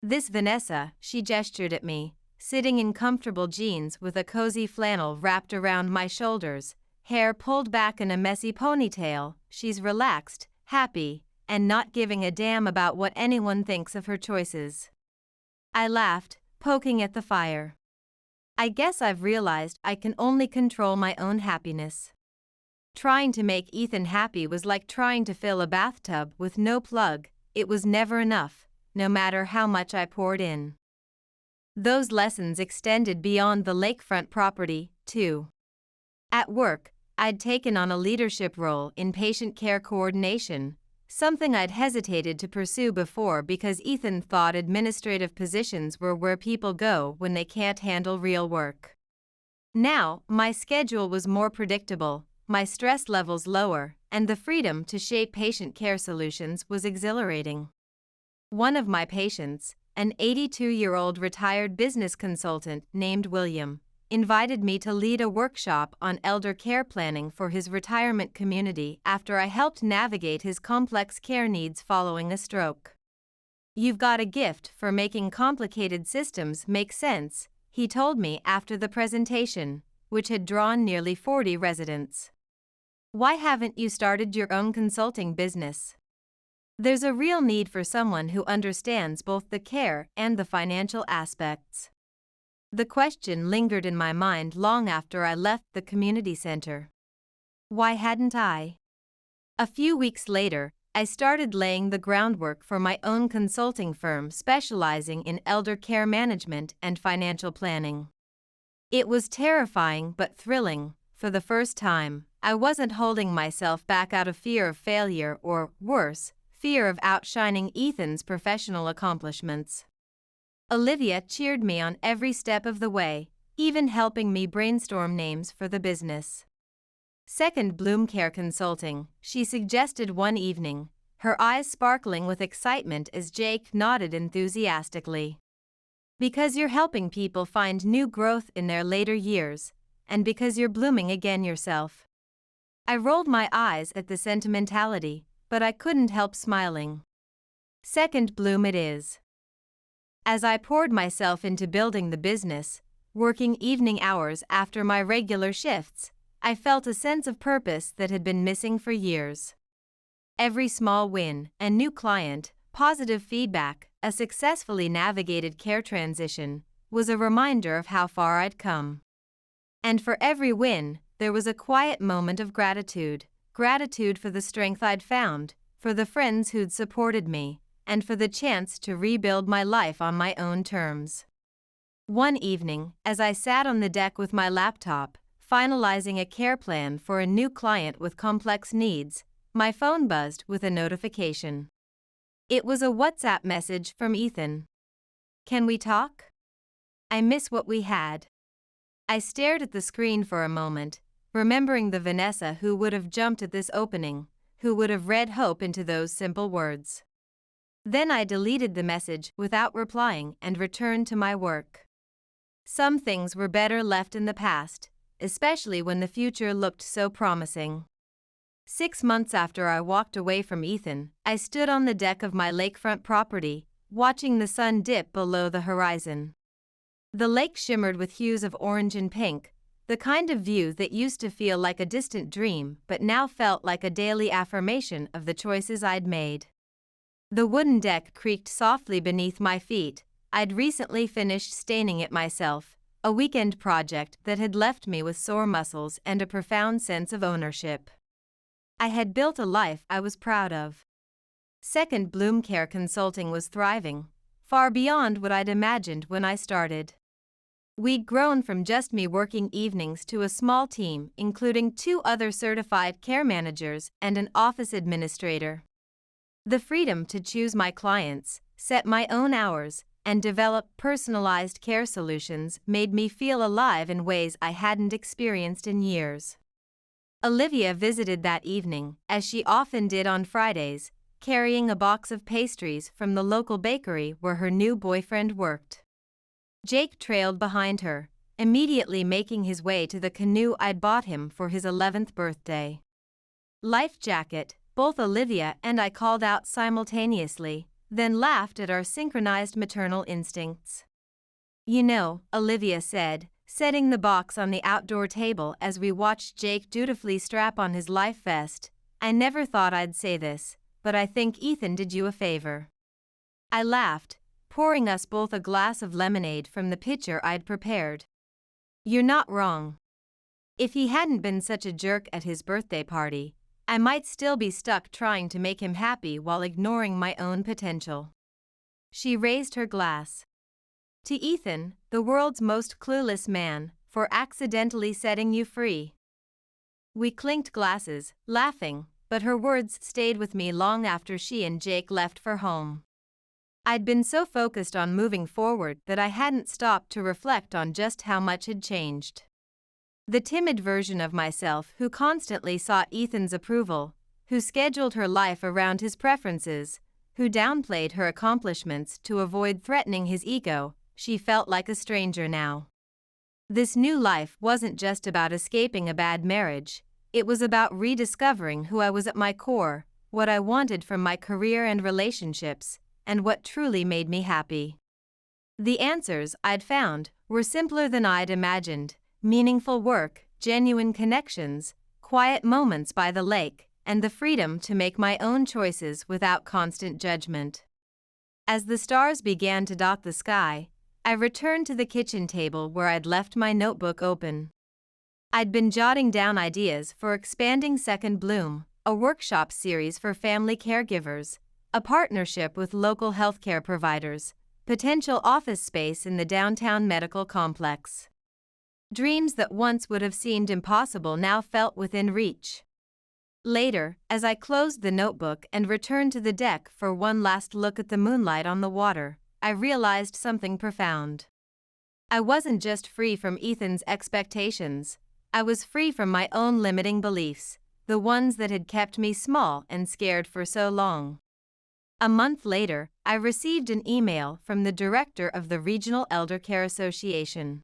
S1: This Vanessa, she gestured at me, sitting in comfortable jeans with a cozy flannel wrapped around my shoulders, hair pulled back in a messy ponytail, she's relaxed, happy, and not giving a damn about what anyone thinks of her choices. I laughed, poking at the fire. I guess I've realized I can only control my own happiness. Trying to make Ethan happy was like trying to fill a bathtub with no plug, it was never enough, no matter how much I poured in. Those lessons extended beyond the lakefront property, too. At work, I'd taken on a leadership role in patient care coordination, something I'd hesitated to pursue before because Ethan thought administrative positions were where people go when they can't handle real work. Now, my schedule was more predictable, my stress levels lower, and the freedom to shape patient care solutions was exhilarating. One of my patients, an 82-year-old retired business consultant named William, invited me to lead a workshop on elder care planning for his retirement community after I helped navigate his complex care needs following a stroke. "You've got a gift for making complicated systems make sense," he told me after the presentation, which had drawn nearly 40 residents. "Why haven't you started your own consulting business? There's a real need for someone who understands both the care and the financial aspects." The question lingered in my mind long after I left the community center. Why hadn't I? A few weeks later, I started laying the groundwork for my own consulting firm specializing in elder care management and financial planning. It was terrifying but thrilling. For the first time, I wasn't holding myself back out of fear of failure or, worse, fear of outshining Ethan's professional accomplishments. Olivia cheered me on every step of the way, even helping me brainstorm names for the business. "Second Bloom Care Consulting," she suggested one evening, her eyes sparkling with excitement as Jake nodded enthusiastically. Because you're helping people find new growth in their later years, and because you're blooming again yourself. I rolled my eyes at the sentimentality, but I couldn't help smiling. Second bloom it is. As I poured myself into building the business, working evening hours after my regular shifts, I felt a sense of purpose that had been missing for years. Every small win, a new client, positive feedback, a successfully navigated care transition, was a reminder of how far I'd come. And for every win, there was a quiet moment of gratitude for the strength I'd found, for the friends who'd supported me, and for the chance to rebuild my life on my own terms. One evening, as I sat on the deck with my laptop, finalizing a care plan for a new client with complex needs, my phone buzzed with a notification. It was a WhatsApp message from Ethan. "Can we talk? I miss what we had." I stared at the screen for a moment, remembering the Vanessa who would have jumped at this opening, who would have read hope into those simple words. Then I deleted the message without replying and returned to my work. Some things were better left in the past, especially when the future looked so promising. 6 months after I walked away from Ethan, I stood on the deck of my lakefront property, watching the sun dip below the horizon. The lake shimmered with hues of orange and pink, the kind of view that used to feel like a distant dream but now felt like a daily affirmation of the choices I'd made. The wooden deck creaked softly beneath my feet. I'd recently finished staining it myself, a weekend project that had left me with sore muscles and a profound sense of ownership. I had built a life I was proud of. Second Bloom Care Consulting was thriving, far beyond what I'd imagined when I started. We'd grown from just me working evenings to a small team, including 2 other certified care managers and an office administrator. The freedom to choose my clients, set my own hours, and develop personalized care solutions made me feel alive in ways I hadn't experienced in years. Olivia visited that evening, as she often did on Fridays, carrying a box of pastries from the local bakery where her new boyfriend worked. Jake trailed behind her, immediately making his way to the canoe I'd bought him for his 11th birthday. "Life jacket," both Olivia and I called out simultaneously, then laughed at our synchronized maternal instincts. "You know," Olivia said, setting the box on the outdoor table as we watched Jake dutifully strap on his life vest, "I never thought I'd say this, but I think Ethan did you a favor." I laughed, pouring us both a glass of lemonade from the pitcher I'd prepared. "You're not wrong. If he hadn't been such a jerk at his birthday party, I might still be stuck trying to make him happy while ignoring my own potential." She raised her glass. "To Ethan, the world's most clueless man, for accidentally setting you free." We clinked glasses, laughing, but her words stayed with me long after she and Jake left for home. I'd been so focused on moving forward that I hadn't stopped to reflect on just how much had changed. The timid version of myself who constantly sought Ethan's approval, who scheduled her life around his preferences, who downplayed her accomplishments to avoid threatening his ego, she felt like a stranger now. This new life wasn't just about escaping a bad marriage, it was about rediscovering who I was at my core, what I wanted from my career and relationships, and what truly made me happy. The answers I'd found were simpler than I'd imagined: meaningful work, genuine connections, quiet moments by the lake, and the freedom to make my own choices without constant judgment. As the stars began to dot the sky, I returned to the kitchen table where I'd left my notebook open. I'd been jotting down ideas for expanding Second Bloom, a workshop series for family caregivers, a partnership with local healthcare providers, potential office space in the downtown medical complex. Dreams that once would have seemed impossible now felt within reach. Later, as I closed the notebook and returned to the deck for one last look at the moonlight on the water, I realized something profound. I wasn't just free from Ethan's expectations, I was free from my own limiting beliefs, the ones that had kept me small and scared for so long. A month later, I received an email from the director of the Regional Elder Care Association.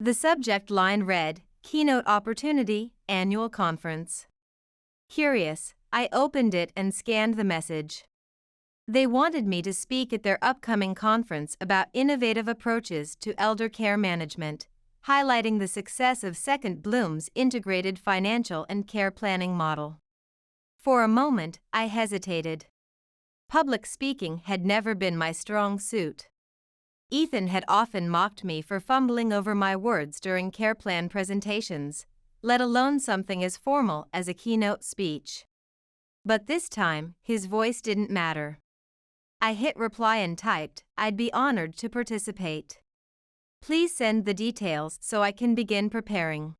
S1: The subject line read, "Keynote Opportunity, Annual Conference." Curious, I opened it and scanned the message. They wanted me to speak at their upcoming conference about innovative approaches to elder care management, highlighting the success of Second Bloom's integrated financial and care planning model. For a moment, I hesitated. Public speaking had never been my strong suit. Ethan had often mocked me for fumbling over my words during care plan presentations, let alone something as formal as a keynote speech. But this time, his voice didn't matter. I hit reply and typed, "I'd be honored to participate. Please send the details so I can begin preparing."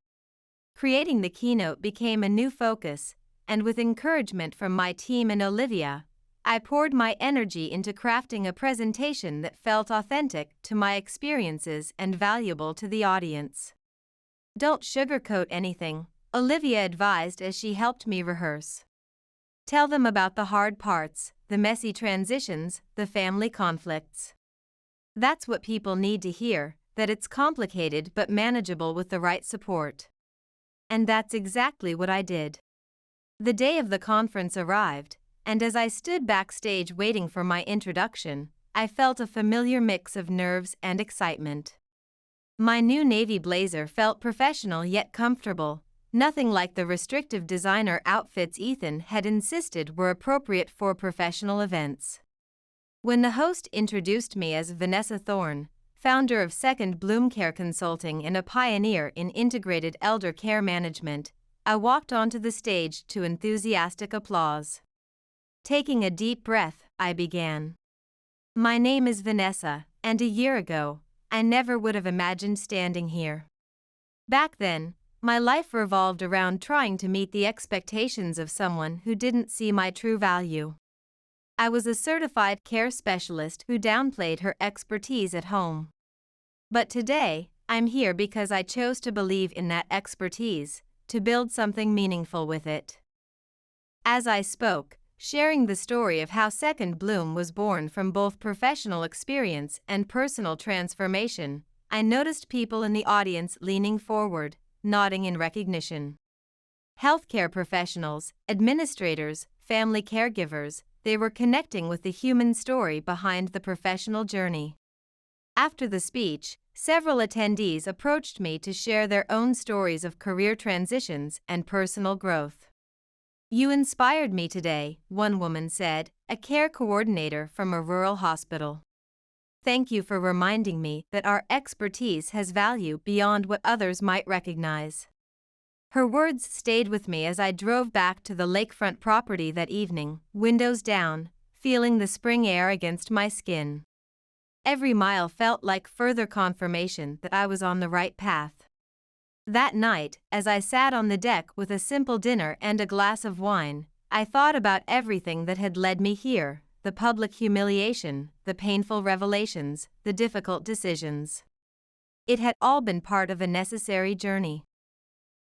S1: Creating the keynote became a new focus, and with encouragement from my team and Olivia, I poured my energy into crafting a presentation that felt authentic to my experiences and valuable to the audience. "Don't sugarcoat anything," Olivia advised as she helped me rehearse. "Tell them about the hard parts, the messy transitions, the family conflicts. That's what people need to hear, that it's complicated but manageable with the right support." And that's exactly what I did. The day of the conference arrived, and as I stood backstage waiting for my introduction, I felt a familiar mix of nerves and excitement. My new navy blazer felt professional yet comfortable, nothing like the restrictive designer outfits Ethan had insisted were appropriate for professional events. When the host introduced me as Vanessa Thorne, founder of Second Bloom Care Consulting and a pioneer in integrated elder care management, I walked onto the stage to enthusiastic applause. Taking a deep breath, I began. "My name is Vanessa, and a year ago, I never would have imagined standing here. Back then, my life revolved around trying to meet the expectations of someone who didn't see my true value. I was a certified care specialist who downplayed her expertise at home. But today, I'm here because I chose to believe in that expertise, to build something meaningful with it." As I spoke, sharing the story of how Second Bloom was born from both professional experience and personal transformation, I noticed people in the audience leaning forward, nodding in recognition. Healthcare professionals, administrators, family caregivers, they were connecting with the human story behind the professional journey. After the speech, several attendees approached me to share their own stories of career transitions and personal growth. "You inspired me today," one woman said, a care coordinator from a rural hospital. "Thank you for reminding me that our expertise has value beyond what others might recognize." Her words stayed with me as I drove back to the lakefront property that evening, windows down, feeling the spring air against my skin. Every mile felt like further confirmation that I was on the right path. That night, as I sat on the deck with a simple dinner and a glass of wine, I thought about everything that had led me here, the public humiliation, the painful revelations, the difficult decisions. It had all been part of a necessary journey.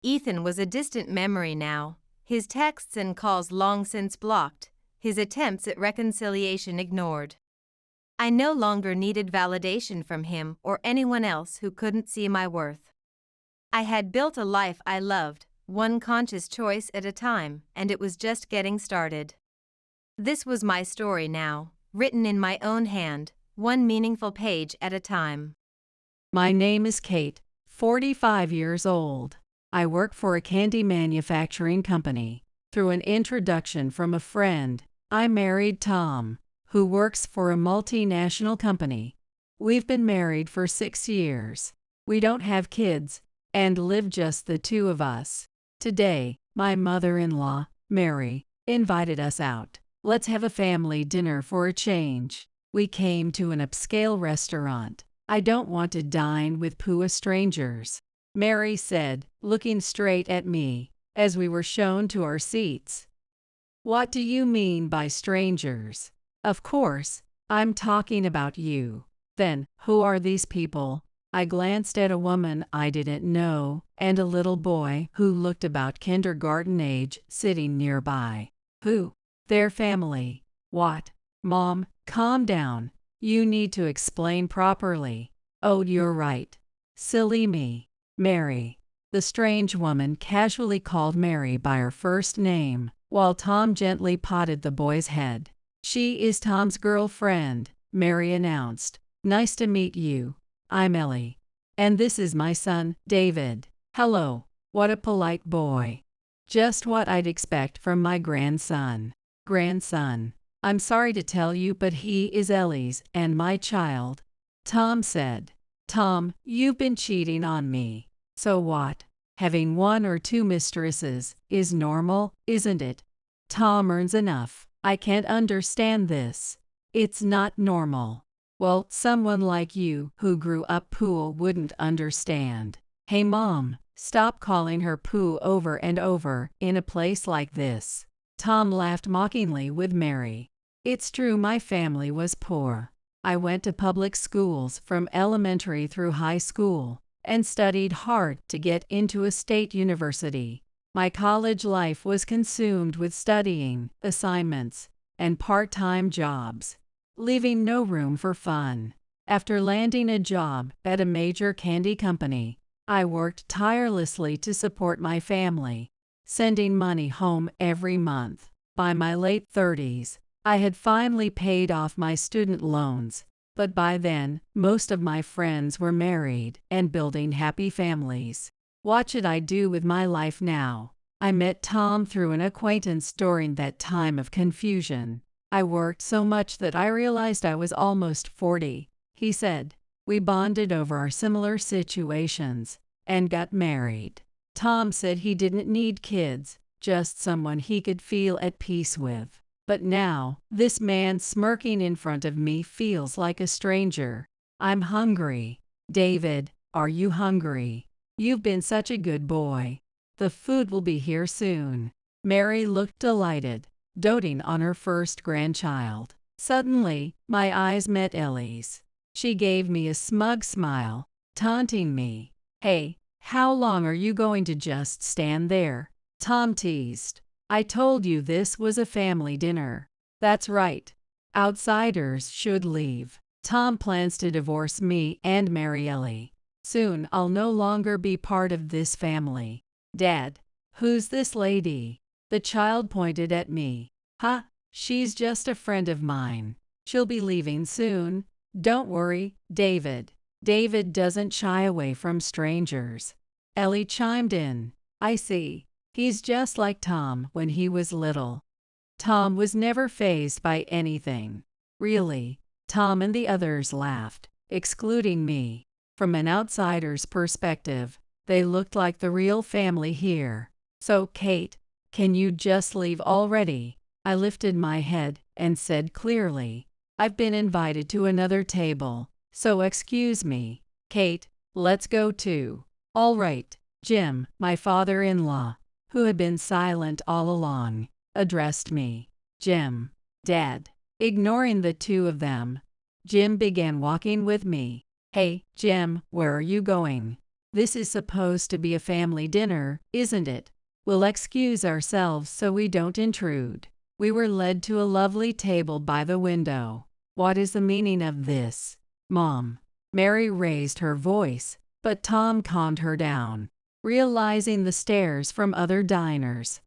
S1: Ethan was a distant memory now, his texts and calls long since blocked, his attempts at reconciliation ignored. I no longer needed validation from him or anyone else who couldn't see my worth. I had built a life I loved, one conscious choice at a time, and it was just getting started. This was my story now, written in my own hand, one meaningful page at a time.
S2: My name is Kate, 45 years old. I work for a candy manufacturing company. Through an introduction from a friend, I married Tom, who works for a multinational company. We've been married for 6 years. We don't have kids, and live just the two of us. Today, my mother-in-law, Mary, invited us out. "Let's have a family dinner for a change." We came to an upscale restaurant. "I don't want to dine with poor strangers," Mary said, looking straight at me, as we were shown to our seats. "What do you mean by strangers?" "Of course, I'm talking about you." "Then, who are these people?" I glanced at a woman I didn't know and a little boy who looked about kindergarten age sitting nearby. Who? Their family. What? Mom, calm down. You need to explain properly. Oh, you're right. Silly me. Mary. The strange woman casually called Mary by her first name, while Tom gently patted the boy's head. She is Tom's girlfriend, Mary announced. Nice to meet you. I'm Ellie. And this is my son, David. Hello. What a polite boy. Just what I'd expect from my grandson. Grandson. I'm sorry to tell you, but he is Ellie's and my child. Tom said. Tom, you've been cheating on me. So what? Having one or two mistresses is normal, isn't it? Tom earns enough. I can't understand this. It's not normal. Well, someone like you who grew up poor wouldn't understand. Hey Mom, stop calling her Pooh over and over in a place like this. Tom laughed mockingly with Mary. It's true my family was poor. I went to public schools from elementary through high school and studied hard to get into a state university. My college life was consumed with studying, assignments, and part-time jobs, leaving no room for fun. After landing a job at a major candy company, I worked tirelessly to support my family, sending money home every month. By my late 30s, I had finally paid off my student loans, but by then, most of my friends were married and building happy families. What should I do with my life now? I met Tom through an acquaintance during that time of confusion. I worked so much that I realized I was almost 40, he said. We bonded over our similar situations and got married. Tom said he didn't need kids, just someone he could feel at peace with. But now, this man smirking in front of me feels like a stranger. I'm hungry. David, are you hungry? You've been such a good boy. The food will be here soon. Mary looked delighted, doting on her first grandchild. Suddenly, my eyes met Ellie's. She gave me a smug smile, taunting me. Hey, how long are you going to just stand there? Tom teased. I told you this was a family dinner. That's right. Outsiders should leave. Tom plans to divorce me and marry Ellie. Soon I'll no longer be part of this family. Dad, who's this lady? The child pointed at me. Huh, she's just a friend of mine. She'll be leaving soon. Don't worry, David. David doesn't shy away from strangers. Ellie chimed in. I see. He's just like Tom when he was little. Tom was never fazed by anything. Really, Tom and the others laughed, excluding me. From an outsider's perspective, they looked like the real family here. So, Kate, can you just leave already? I lifted my head and said clearly, I've been invited to another table, so excuse me. Kate, let's go too. All right. Jim, my father-in-law, who had been silent all along, addressed me. Jim. Dad. Ignoring the two of them, Jim began walking with me. Hey, Jim, where are you going? This is supposed to be a family dinner, isn't it? We'll excuse ourselves so we don't intrude. We were led to a lovely table by the window. What is the meaning of this? Mom. Mary raised her voice, but Tom calmed her down. Realizing the stares from other diners,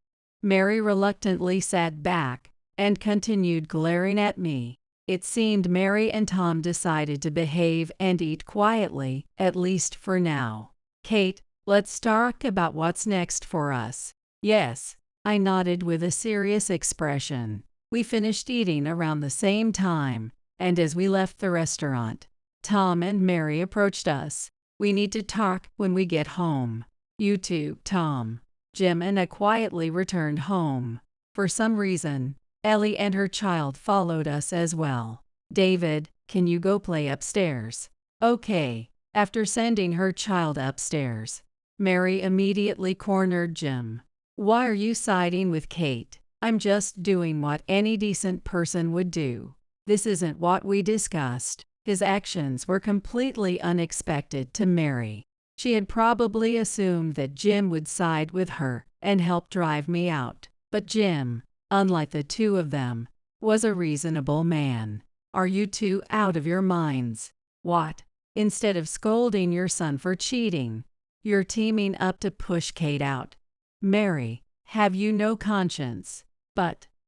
S2: Mary reluctantly sat back and continued glaring at me. It seemed Mary and Tom decided to behave and eat quietly, at least for now. Kate, let's talk about what's next for us. Yes, I nodded with a serious expression. We finished eating around the same time, and as we left the restaurant, Tom and Mary approached us. We need to talk when we get home. You too, Tom. Jim and I quietly returned home. For some reason, Ellie and her child followed us as well. David, can you go play upstairs? Okay. After sending her child upstairs, Mary immediately cornered Jim. Why are you siding with Kate? I'm just doing what any decent person would do. This isn't what we discussed. His actions were completely unexpected to Mary. She had probably assumed that Jim would side with her and help drive me out. But Jim, unlike the two of them, was a reasonable man. "Are you two out of your minds? What? Instead of scolding your son for cheating, you're teaming up to push Kate out. Mary, have you no conscience?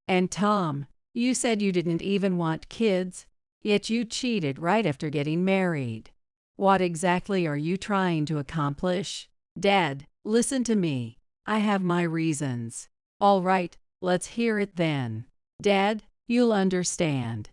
S2: And Tom, you said you didn't even want kids, yet you cheated right after getting married. What exactly are you trying to accomplish?" "Dad, listen to me. I have my reasons." "All right, let's hear it then." "Dad, you'll understand.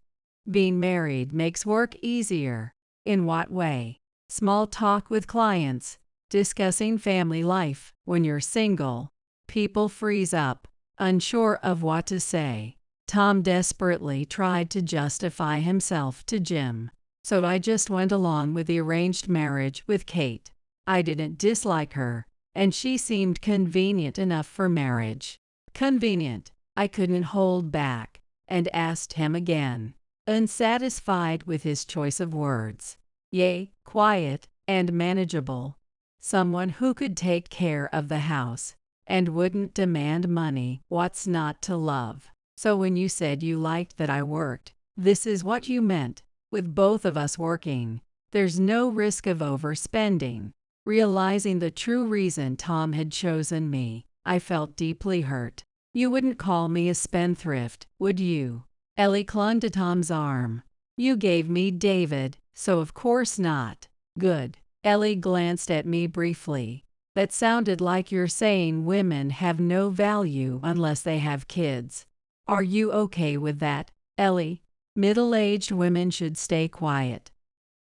S2: Being married makes work easier." "In what way?" "Small talk with clients, discussing family life. When you're single, people freeze up, unsure of what to say." Tom desperately tried to justify himself to Jim. "So I just went along with the arranged marriage with Kate. I didn't dislike her, and she seemed convenient enough for marriage." Convenient. I couldn't hold back, and asked him again, unsatisfied with his choice of words. "Yay, quiet and manageable. Someone who could take care of the house and wouldn't demand money. What's not to love?" "So when you said you liked that I worked, this is what you meant. With both of us working, there's no risk of overspending." Realizing the true reason Tom had chosen me, I felt deeply hurt. "You wouldn't call me a spendthrift, would you?" Ellie clung to Tom's arm. "You gave me David, so of course not." "Good." Ellie glanced at me briefly. "That sounded like you're saying women have no value unless they have kids. Are you okay with that, Ellie?" "Middle-aged women should stay quiet."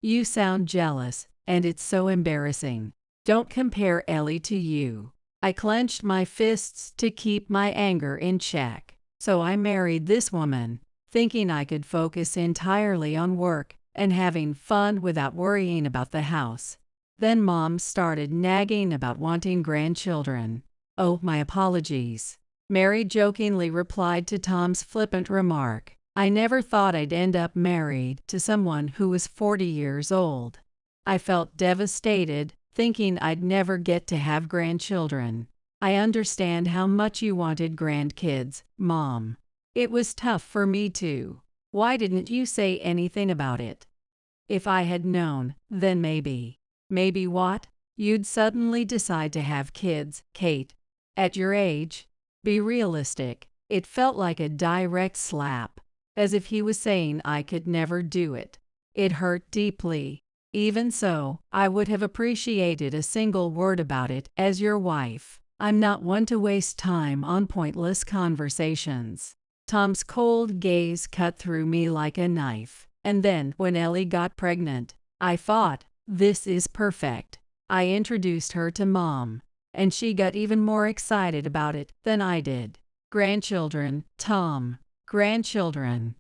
S2: "You sound jealous, and it's so embarrassing." "Don't compare Ellie to you." I clenched my fists to keep my anger in check. "So I married this woman, thinking I could focus entirely on work and having fun without worrying about the house. Then Mom started nagging about wanting grandchildren." "Oh, my apologies," Mary jokingly replied to Tom's flippant remark. "I never thought I'd end up married to someone who was 40 years old." I felt devastated, thinking I'd never get to have grandchildren. "I understand how much you wanted grandkids, Mom. It was tough for me too. Why didn't you say anything about it?" "If I had known, then maybe." "Maybe what?" "You'd suddenly decide to have kids, Kate. At your age. Be realistic." It felt like a direct slap, as if he was saying I could never do it. It hurt deeply. Even so, I would have appreciated a single word about it as your wife. I'm not one to waste time on pointless conversations. Tom's cold gaze cut through me like a knife. "And then, when Ellie got pregnant, I thought, this is perfect." I introduced her to Mom, and she got even more excited about it than I did. "Grandchildren, Tom. Grandchildren."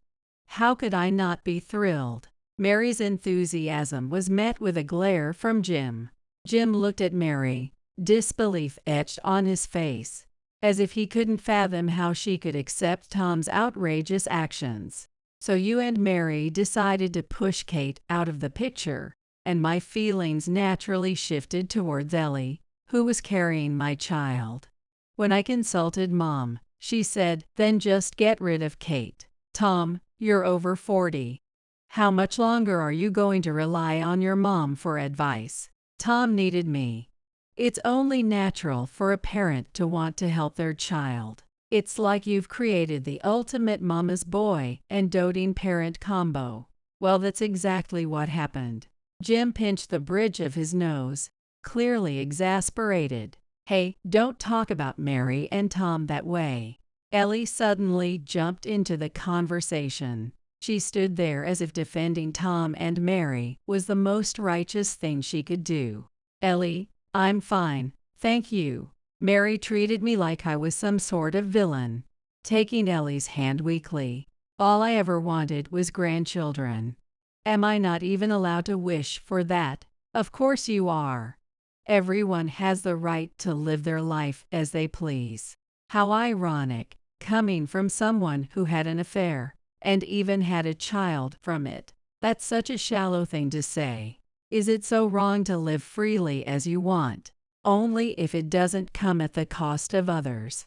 S2: How could I not be thrilled? Mary's enthusiasm was met with a glare from Jim. Jim looked at Mary, disbelief etched on his face, as if he couldn't fathom how she could accept Tom's outrageous actions. "So you and Mary decided to push Kate out of the picture," and my feelings naturally shifted towards Ellie, who was carrying my child. When I consulted Mom, she said, "Then just get rid of Kate. Tom, you're over 40. How much longer are you going to rely on your mom for advice?" Tom needed me. It's only natural for a parent to want to help their child. It's like you've created the ultimate mama's boy and doting parent combo. Well, that's exactly what happened. Jim pinched the bridge of his nose, clearly exasperated. "Hey, don't talk about Mary and Tom that way." Ellie suddenly jumped into the conversation. She stood there as if defending Tom and Mary was the most righteous thing she could do. "Ellie, I'm fine, thank you." Mary treated me like I was some sort of villain, taking Ellie's hand weakly. "All I ever wanted was grandchildren." "Am I not even allowed to wish for that?" "Of course you are. Everyone has the right to live their life as they please." How ironic, coming from someone who had an affair and even had a child from it. That's such a shallow thing to say. Is it so wrong to live freely as you want? Only if it doesn't come at the cost of others.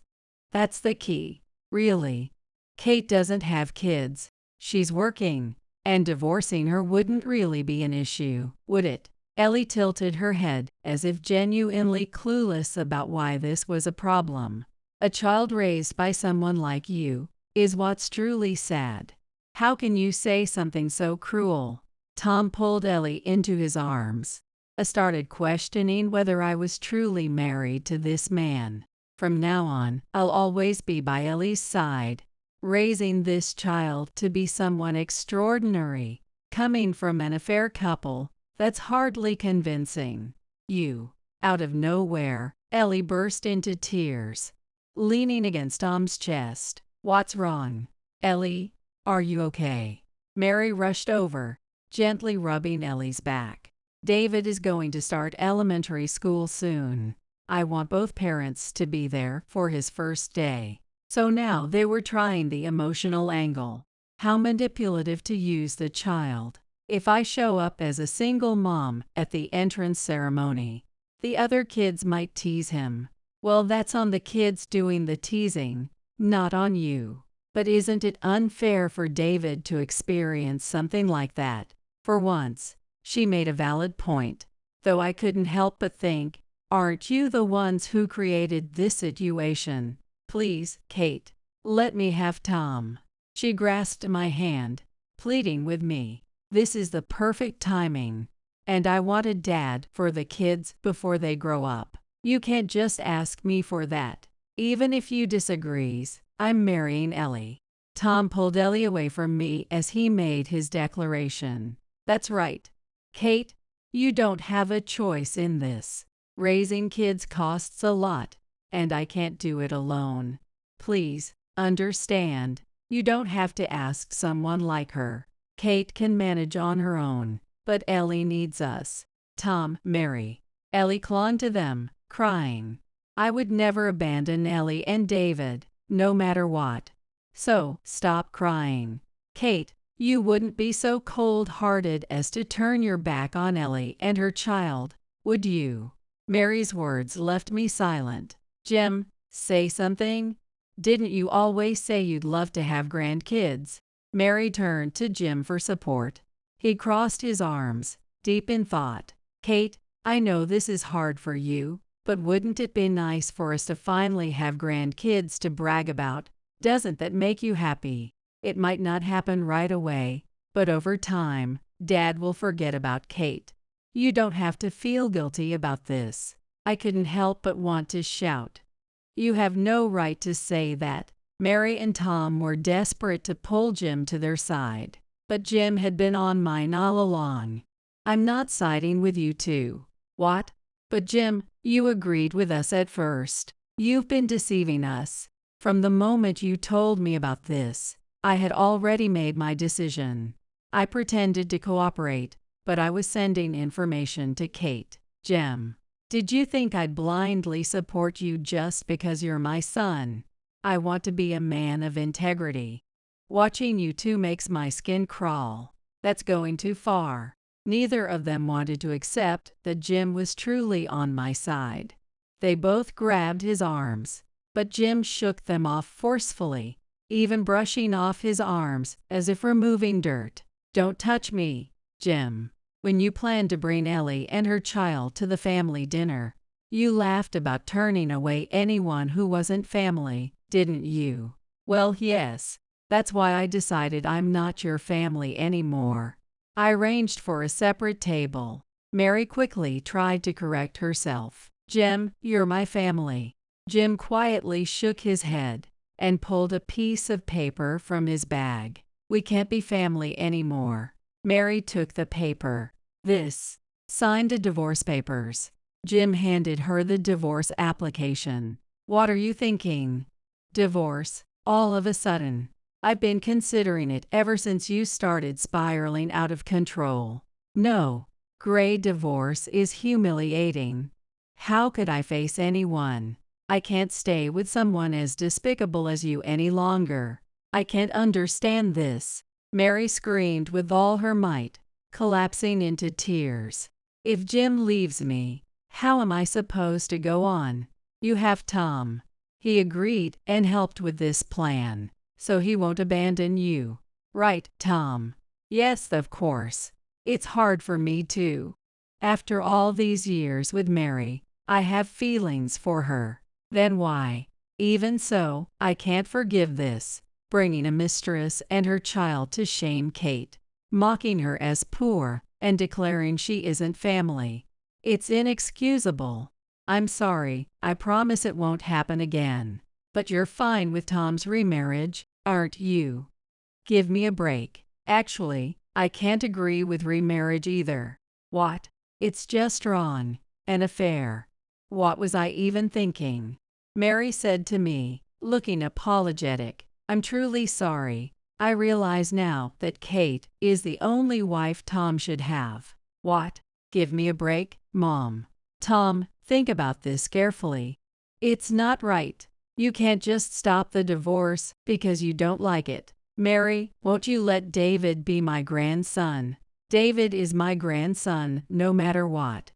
S2: That's the key, really. Kate doesn't have kids. She's working, and divorcing her wouldn't really be an issue, would it? Ellie tilted her head, as if genuinely clueless about why this was a problem. A child raised by someone like you is what's truly sad. How can you say something so cruel? Tom pulled Ellie into his arms. I started questioning whether I was truly married to this man. From now on, I'll always be by Ellie's side, raising this child to be someone extraordinary. Coming from an affair couple, that's hardly convincing. You. Out of nowhere, Ellie burst into tears, leaning against Tom's chest. What's wrong? Ellie, are you okay? Mary rushed over, gently rubbing Ellie's back. David is going to start elementary school soon. I want both parents to be there for his first day. So now they were trying the emotional angle. How manipulative to use the child. If I show up as a single mom at the entrance ceremony, the other kids might tease him. Well, that's on the kids doing the teasing, not on you. But isn't it unfair for David to experience something like that? For once, she made a valid point, though I couldn't help but think, aren't you the ones who created this situation? Please, Kate, let me have Tom. She grasped my hand, pleading with me. This is the perfect timing. And I wanted Dad for the kids before they grow up. You can't just ask me for that. Even if you disagrees, I'm marrying Ellie. Tom pulled Ellie away from me as he made his declaration. That's right. Kate, you don't have a choice in this. Raising kids costs a lot, and I can't do it alone. Please, understand, you don't have to ask someone like her. Kate can manage on her own, but Ellie needs us. Tom, Mary. Ellie clung to them, crying. I would never abandon Ellie and David, no matter what. So, stop crying. Kate, you wouldn't be so cold-hearted as to turn your back on Ellie and her child, would you? Mary's words left me silent. Jim, say something? Didn't you always say you'd love to have grandkids? Mary turned to Jim for support. He crossed his arms, deep in thought. Kate, I know this is hard for you, but wouldn't it be nice for us to finally have grandkids to brag about? Doesn't that make you happy? It might not happen right away, but over time, Dad will forget about Kate. You don't have to feel guilty about this. I couldn't help but want to shout. You have no right to say that. Mary and Tom were desperate to pull Jim to their side, but Jim had been on mine all along. I'm not siding with you two. What? But Jim, you agreed with us at first. You've been deceiving us. From the moment you told me about this, I had already made my decision. I pretended to cooperate, but I was sending information to Kate. Jim, did you think I'd blindly support you just because you're my son? I want to be a man of integrity. Watching you two makes my skin crawl. That's going too far. Neither of them wanted to accept that Jim was truly on my side. They both grabbed his arms, but Jim shook them off forcefully, even brushing off his arms as if removing dirt. Don't touch me, Jim. When you planned to bring Ellie and her child to the family dinner, you laughed about turning away anyone who wasn't family, didn't you? Well, yes. That's why I decided I'm not your family anymore. I arranged for a separate table. Mary quickly tried to correct herself. Jim, you're my family. Jim quietly shook his head and pulled a piece of paper from his bag. We can't be family anymore. Mary took the paper. This. Signed the divorce papers. Jim handed her the divorce application. What are you thinking? Divorce, all of a sudden. I've been considering it ever since you started spiraling out of control. No, gray divorce is humiliating. How could I face anyone? I can't stay with someone as despicable as you any longer. I can't understand this. Mary screamed with all her might, collapsing into tears. If Jim leaves me, how am I supposed to go on? You have Tom. He agreed and helped with this plan, so he won't abandon you. Right, Tom? Yes, of course. It's hard for me too. After all these years with Mary, I have feelings for her. Then why? Even so, I can't forgive this, bringing a mistress and her child to shame Kate, mocking her as poor, and declaring she isn't family. It's inexcusable. I'm sorry, I promise it won't happen again. But you're fine with Tom's remarriage, aren't you? Give me a break. Actually, I can't agree with remarriage either. What? It's just wrong. An affair. What was I even thinking? Mary said to me, looking apologetic, I'm truly sorry. I realize now that Kate is the only wife Tom should have. What? Give me a break, Mom. Tom, think about this carefully. It's not right. You can't just stop the divorce because you don't like it. Mary, won't you let David be my grandson? David is my grandson no matter what.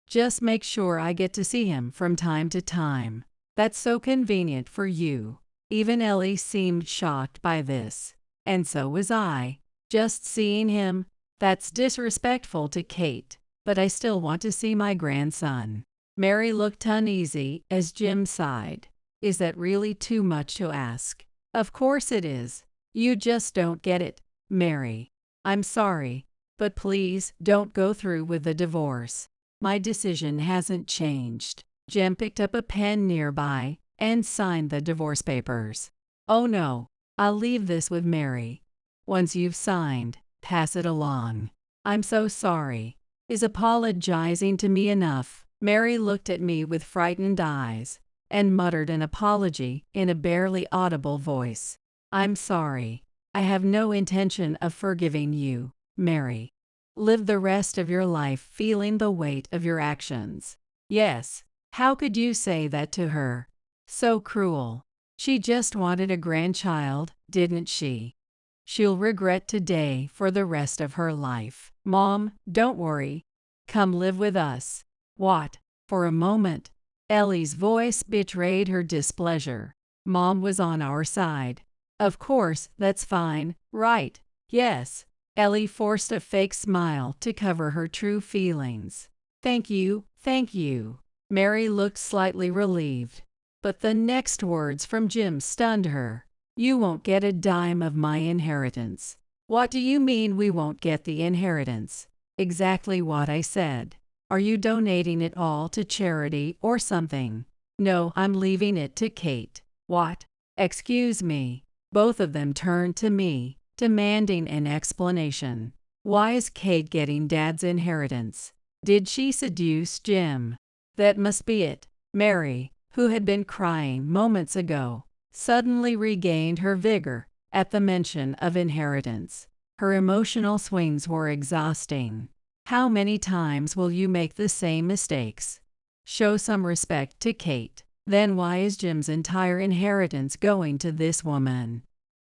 S2: Just make sure I get to see him from time to time. That's so convenient for you. Even Ellie seemed shocked by this. And so was I. Just seeing him, that's disrespectful to Kate. But I still want to see my grandson. Mary looked uneasy as Jim sighed. Is that really too much to ask? Of course it is. You just don't get it, Mary. I'm sorry, but please don't go through with the divorce. My decision hasn't changed. Jim picked up a pen nearby and signed the divorce papers. Oh no, I'll leave this with Mary. Once you've signed, pass it along. I'm so sorry. Is apologizing to me enough? Mary looked at me with frightened eyes and muttered an apology in a barely audible voice. I'm sorry. I have no intention of forgiving you, Mary. Live the rest of your life feeling the weight of your actions. Yes, how could you say that to her? So cruel. She just wanted a grandchild, didn't she? She'll regret today for the rest of her life. Mom, don't worry. Come live with us. What? For a moment, Ellie's voice betrayed her displeasure. Mom was on our side. Of course, that's fine, right? Yes. Ellie forced a fake smile to cover her true feelings. Thank you, thank you. Mary looked slightly relieved. But the next words from Jim stunned her. You won't get a dime of my inheritance. What do you mean we won't get the inheritance? Exactly what I said. Are you donating it all to charity or something? No, I'm leaving it to Kate. What? Excuse me. Both of them turned to me, demanding an explanation. Why is Kate getting Dad's inheritance? Did she seduce Jim? That must be it. Mary, who had been crying moments ago, suddenly regained her vigor at the mention of inheritance. Her emotional swings were exhausting. How many times will you make the same mistakes? Show some respect to Kate. Then why is Jim's entire inheritance going to this woman?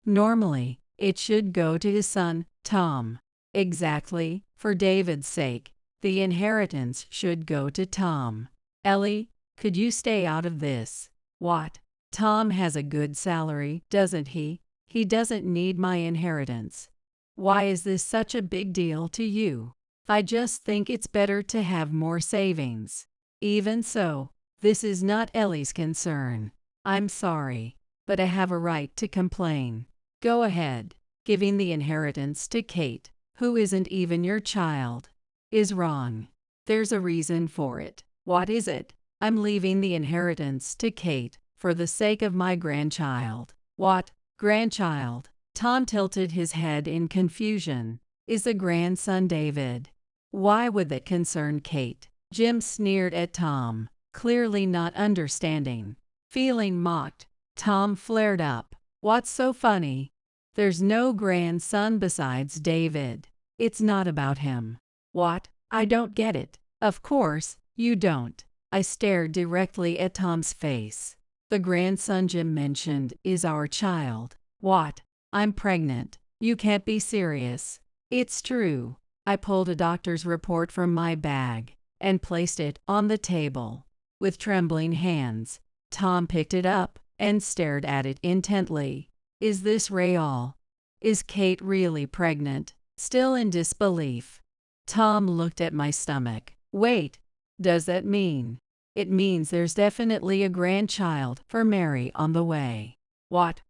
S2: Normally, it should go to his son, Tom. Exactly, for David's sake, the inheritance should go to Tom. Ellie, could you stay out of this? What? Tom has a good salary, doesn't he? He doesn't need my inheritance. Why is this such a big deal to you? I just think it's better to have more savings. Even so, this is not Ellie's concern. I'm sorry, but I have a right to complain. Go ahead. Giving the inheritance to Kate, who isn't even your child, is wrong. There's a reason for it. What is it? I'm leaving the inheritance to Kate for the sake of my grandchild. What? Grandchild? Tom tilted his head in confusion. Is the grandson David? Why would that concern Kate? Jim sneered at Tom, clearly not understanding. Feeling mocked, Tom flared up. What's so funny? There's no grandson besides David. It's not about him. What? I don't get it. Of course, you don't. I stared directly at Tom's face. The grandson Jim mentioned is our child. What? I'm pregnant. You can't be serious. It's true. I pulled a doctor's report from my bag and placed it on the table. With trembling hands, Tom picked it up and stared at it intently. Is this real? Is Kate really pregnant? Still in disbelief, Tom looked at my stomach. Wait, does that mean? It means there's definitely a grandchild for Mary on the way. What?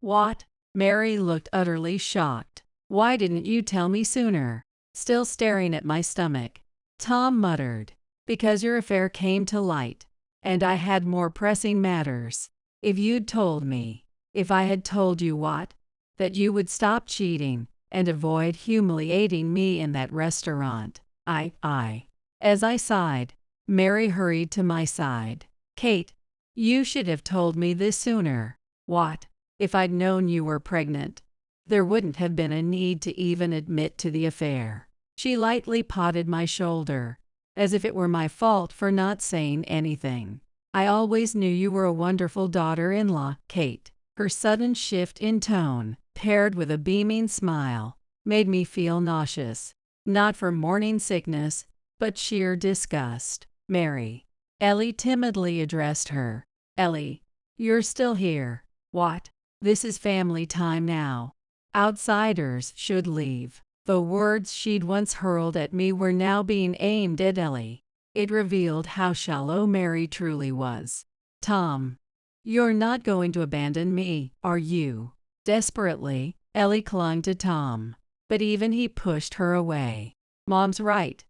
S2: Mary looked utterly shocked. Why didn't you tell me sooner? Still staring at my stomach, Tom muttered, because your affair came to light, and I had more pressing matters. If you'd told me, if I had told you what? That you would stop cheating and avoid humiliating me in that restaurant. As I sighed, Mary hurried to my side. Kate, you should have told me this sooner. What? If I'd known you were pregnant, there wouldn't have been a need to even admit to the affair. She lightly patted my shoulder, as if it were my fault for not saying anything. I always knew you were a wonderful daughter-in-law, Kate. Her sudden shift in tone, paired with a beaming smile, made me feel nauseous. Not from morning sickness, but sheer disgust. Mary. Ellie timidly addressed her. Ellie, you're still here. What? This is family time now. Outsiders should leave. The words she'd once hurled at me were now being aimed at Ellie. It revealed how shallow Mary truly was. Tom, you're not going to abandon me, are you? Desperately, Ellie clung to Tom, but even he pushed her away. Mom's right.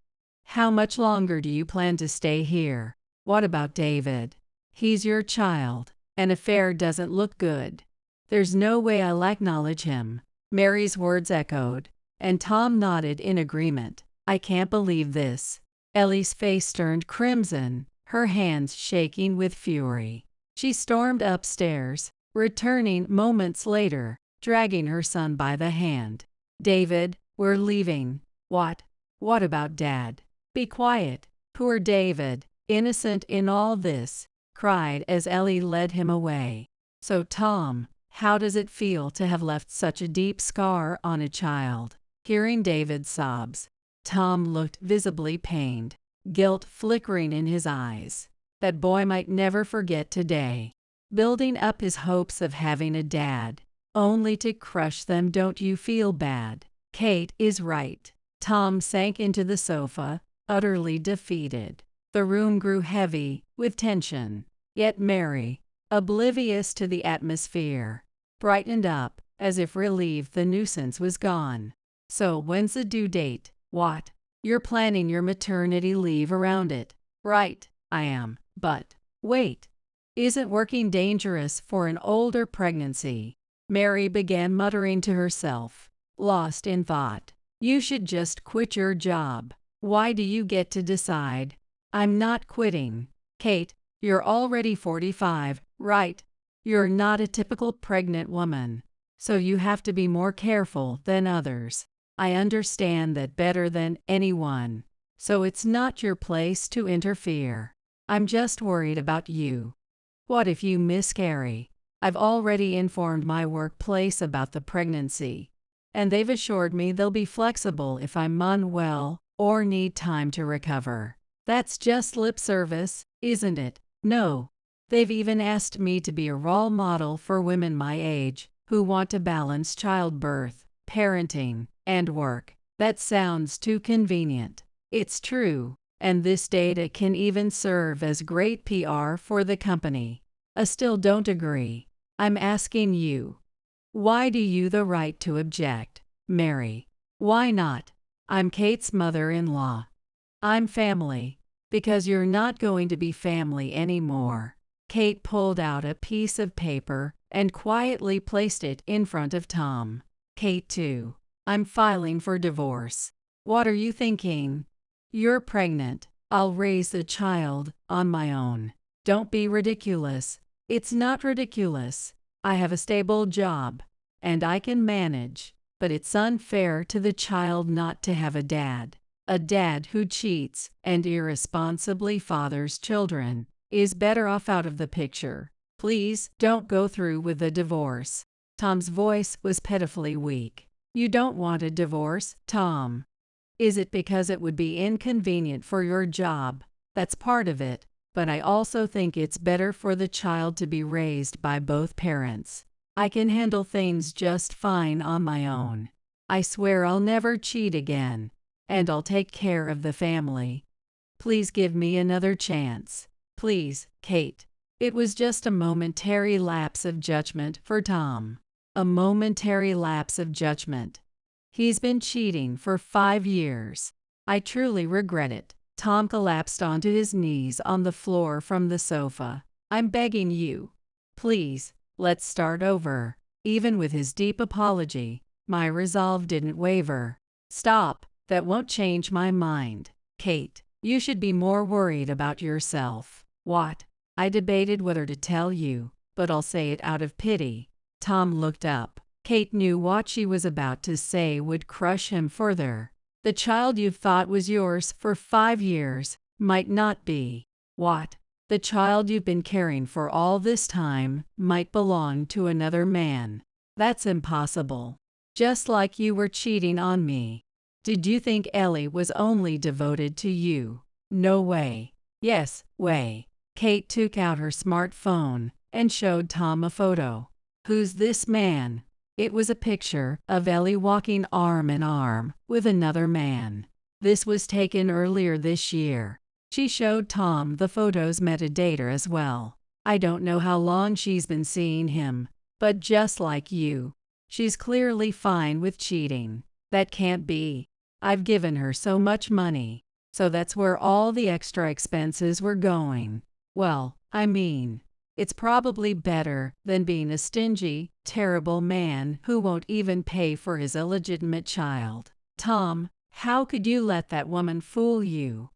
S2: How much longer do you plan to stay here? What about David? He's your child. An affair doesn't look good. There's no way I'll acknowledge him. Mary's words echoed, and Tom nodded in agreement. I can't believe this. Ellie's face turned crimson, her hands shaking with fury. She stormed upstairs, returning moments later, dragging her son by the hand. David, we're leaving. What? What about Dad? Be quiet. Poor David, innocent in all this, cried as Ellie led him away. So Tom, how does it feel to have left such a deep scar on a child? Hearing David's sobs, Tom looked visibly pained, guilt flickering in his eyes. That boy might never forget today. Building up his hopes of having a dad, only to crush them. Don't you feel bad? Kate is right. Tom sank into the sofa, utterly defeated. The room grew heavy with tension, yet Mary, oblivious to the atmosphere, brightened up as if relieved the nuisance was gone. So when's the due date? What? You're planning your maternity leave around it. Right, I am. But wait. Isn't working dangerous for an older pregnancy? Mary began muttering to herself, lost in thought. You should just quit your job. Why do you get to decide? I'm not quitting. Kate, you're already 45, right? You're not a typical pregnant woman, so you have to be more careful than others. I understand that better than anyone, so it's not your place to interfere. I'm just worried about you. What if you miscarry? I've already informed my workplace about the pregnancy, and they've assured me they'll be flexible if I'm unwell or need time to recover. That's just lip service, isn't it? No. They've even asked me to be a role model for women my age who want to balance childbirth, parenting, and work. That sounds too convenient. It's true, and this data can even serve as great PR for the company. I still don't agree. I'm asking you. Why do you the right to object, Mary? Why not? I'm Kate's mother-in-law. I'm family, because you're not going to be family anymore. Kate pulled out a piece of paper and quietly placed it in front of Tom. Kate too. I'm filing for divorce. What are you thinking? You're pregnant. I'll raise the child on my own. Don't be ridiculous. It's not ridiculous. I have a stable job, and I can manage, but it's unfair to the child not to have a dad. A dad who cheats and irresponsibly fathers children is better off out of the picture. Please don't go through with the divorce. Tom's voice was pitifully weak. You don't want a divorce, Tom. Is it because it would be inconvenient for your job? That's part of it, but I also think it's better for the child to be raised by both parents. I can handle things just fine on my own. I swear I'll never cheat again, and I'll take care of the family. Please give me another chance. Please, Kate. It was just a momentary lapse of judgment for Tom. A momentary lapse of judgment. He's been cheating for 5 years. I truly regret it. Tom collapsed onto his knees on the floor from the sofa. I'm begging you. Please, let's start over. Even with his deep apology, my resolve didn't waver. Stop. That won't change my mind. Kate, you should be more worried about yourself. What? I debated whether to tell you, but I'll say it out of pity. Tom looked up. Kate knew what she was about to say would crush him further. The child you thought was yours for 5 years might not be. What? The child you've been caring for all this time might belong to another man. That's impossible. Just like you were cheating on me. Did you think Ellie was only devoted to you? No way. Yes, way. Kate took out her smartphone and showed Tom a photo. Who's this man? It was a picture of Ellie walking arm in arm with another man. This was taken earlier this year. She showed Tom the photo's metadata as well. I don't know how long she's been seeing him, but just like you, she's clearly fine with cheating. That can't be. I've given her so much money, so that's where all the extra expenses were going. Well, I mean, it's probably better than being a stingy, terrible man who won't even pay for his illegitimate child. Tom, how could you let that woman fool you?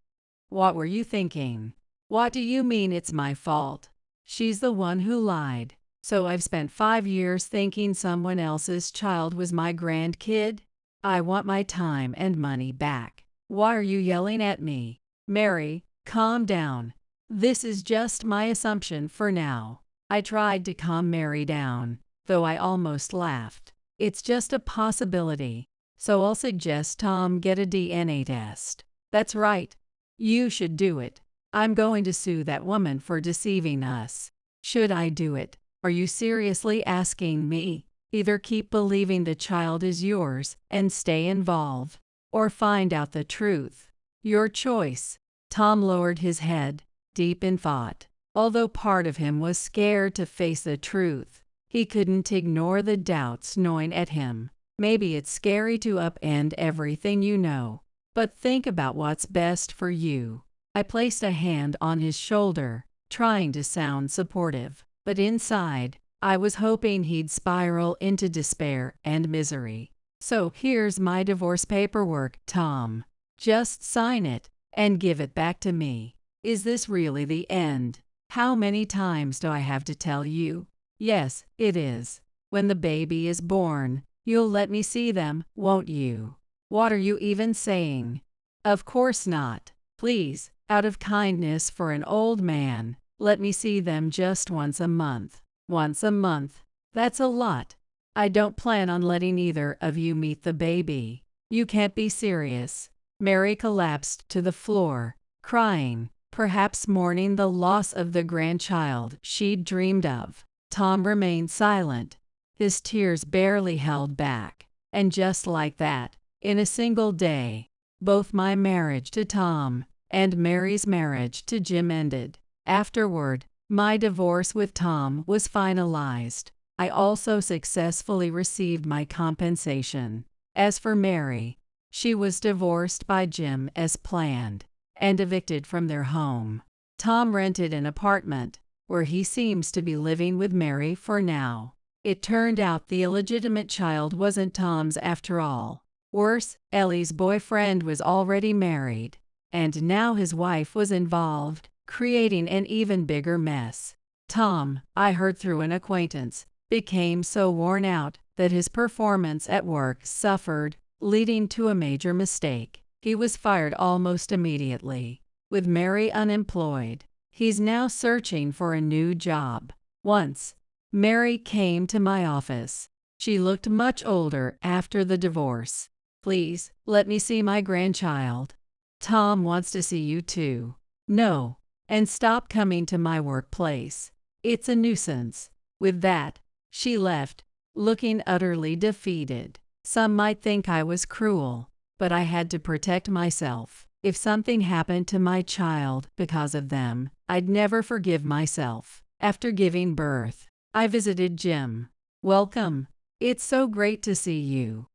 S2: What were you thinking? What do you mean it's my fault? She's the one who lied. So I've spent 5 years thinking someone else's child was my grandkid? I want my time and money back. Why are you yelling at me? Mary, calm down. This is just my assumption for now. I tried to calm Mary down, though I almost laughed. It's just a possibility, so I'll suggest Tom get a DNA test. That's right. You should do it. I'm going to sue that woman for deceiving us. Should I do it? Are you seriously asking me? Either keep believing the child is yours and stay involved, or find out the truth. Your choice. Tom lowered his head, deep in thought. Although part of him was scared to face the truth, he couldn't ignore the doubts gnawing at him. Maybe it's scary to upend everything you know, but think about what's best for you. I placed a hand on his shoulder, trying to sound supportive, but inside, I was hoping he'd spiral into despair and misery. So here's my divorce paperwork, Tom. Just sign it and give it back to me. Is this really the end? How many times do I have to tell you? Yes, it is. When the baby is born, you'll let me see them, won't you? What are you even saying? Of course not. Please, out of kindness for an old man, let me see them just once a month. Once a month. That's a lot. I don't plan on letting either of you meet the baby. You can't be serious. Mary collapsed to the floor, crying, perhaps mourning the loss of the grandchild she'd dreamed of. Tom remained silent, his tears barely held back. And just like that, in a single day, both my marriage to Tom and Mary's marriage to Jim ended. Afterward, my divorce with Tom was finalized. I also successfully received my compensation. As for Mary, she was divorced by Jim as planned and evicted from their home. Tom rented an apartment, where he seems to be living with Mary for now. It turned out the illegitimate child wasn't Tom's after all. Worse, Ellie's boyfriend was already married, and now his wife was involved, creating an even bigger mess. Tom, I heard through an acquaintance, became so worn out that his performance at work suffered, leading to a major mistake. He was fired almost immediately. With Mary unemployed, he's now searching for a new job. Once, Mary came to my office. She looked much older after the divorce. Please, let me see my grandchild. Tom wants to see you too. No. And stop coming to my workplace. It's a nuisance. With that, she left, looking utterly defeated. Some might think I was cruel, but I had to protect myself. If something happened to my child because of them, I'd never forgive myself. After giving birth, I visited Jim. Welcome. It's so great to see you.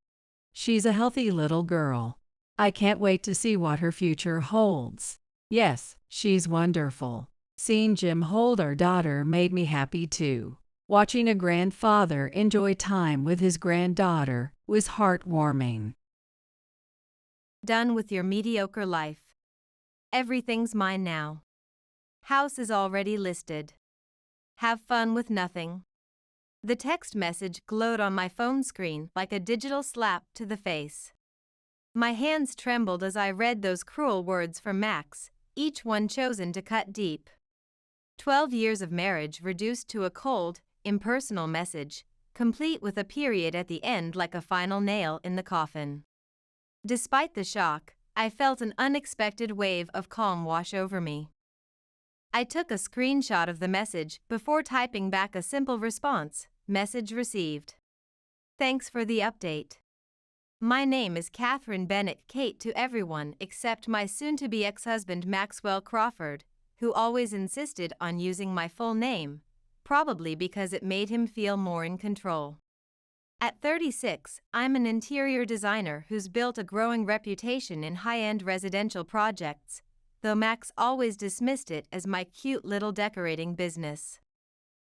S2: She's a healthy little girl. I can't wait to see what her future holds. Yes, she's wonderful. Seeing Jim hold our daughter made me happy too. Watching a grandfather enjoy time with his granddaughter was heartwarming.
S1: Done with your mediocre life. Everything's mine now. House is already listed. Have fun with nothing. The text message glowed on my phone screen like a digital slap to the face. My hands trembled as I read those cruel words from Max, each one chosen to cut deep. 12 years of marriage reduced to a cold, impersonal message, complete with a period at the end like a final nail in the coffin. Despite the shock, I felt an unexpected wave of calm wash over me. I took a screenshot of the message before typing back a simple response, message received. Thanks for the update. My name is Catherine Bennett Kate to everyone except my soon-to-be ex-husband Maxwell Crawford, who always insisted on using my full name, probably because it made him feel more in control. At 36, I'm an interior designer who's built a growing reputation in high-end residential projects, though Max always dismissed it as my cute little decorating business.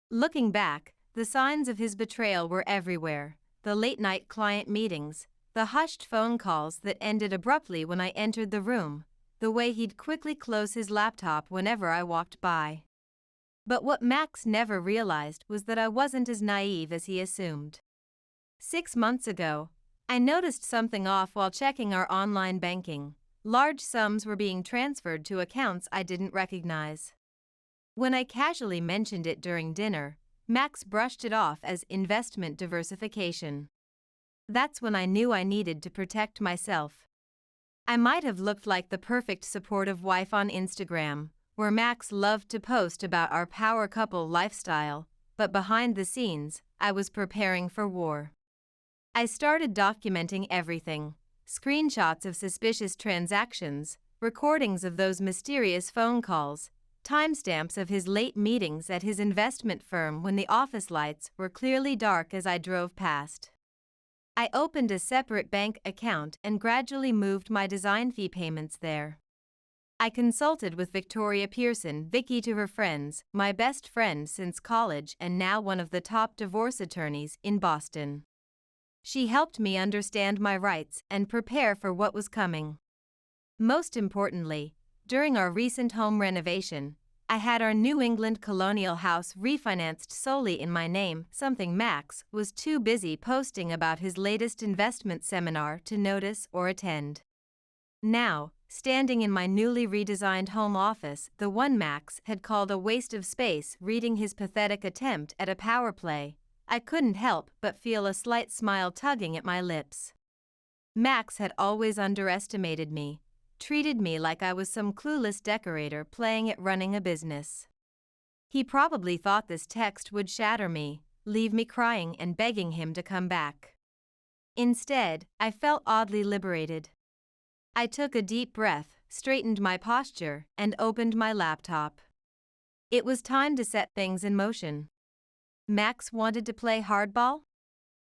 S1: Looking back, the signs of his betrayal were everywhere: the late-night client meetings, the hushed phone calls that ended abruptly when I entered the room, the way he'd quickly close his laptop whenever I walked by. But what Max never realized was that I wasn't as naive as he assumed. 6 months ago, I noticed something off while checking our online banking. Large sums were being transferred to accounts I didn't recognize. When I casually mentioned it during dinner, Max brushed it off as investment diversification. That's when I knew I needed to protect myself. I might have looked like the perfect supportive wife on Instagram, where Max loved to post about our power couple lifestyle, but behind the scenes, I was preparing for war. I started documenting everything: screenshots of suspicious transactions, recordings of those mysterious phone calls, timestamps of his late meetings at his investment firm when the office lights were clearly dark as I drove past. I opened a separate bank account and gradually moved my design fee payments there. I consulted with Victoria Pearson, Vicky to her friends, my best friend since college and now one of the top divorce attorneys in Boston. She helped me understand my rights and prepare for what was coming. Most importantly, during our recent home renovation, I had our New England colonial house refinanced solely in my name, something Max was too busy posting about his latest investment seminar to notice or attend. Now, standing in my newly redesigned home office, the one Max had called a waste of space reading his pathetic attempt at a power play, I couldn't help but feel a slight smile tugging at my lips. Max had always underestimated me, treated me like I was some clueless decorator playing at running a business. He probably thought this text would shatter me, leave me crying and begging him to come back. Instead, I felt oddly liberated. I took a deep breath, straightened my posture, and opened my laptop. It was time to set things in motion. Max wanted to play hardball?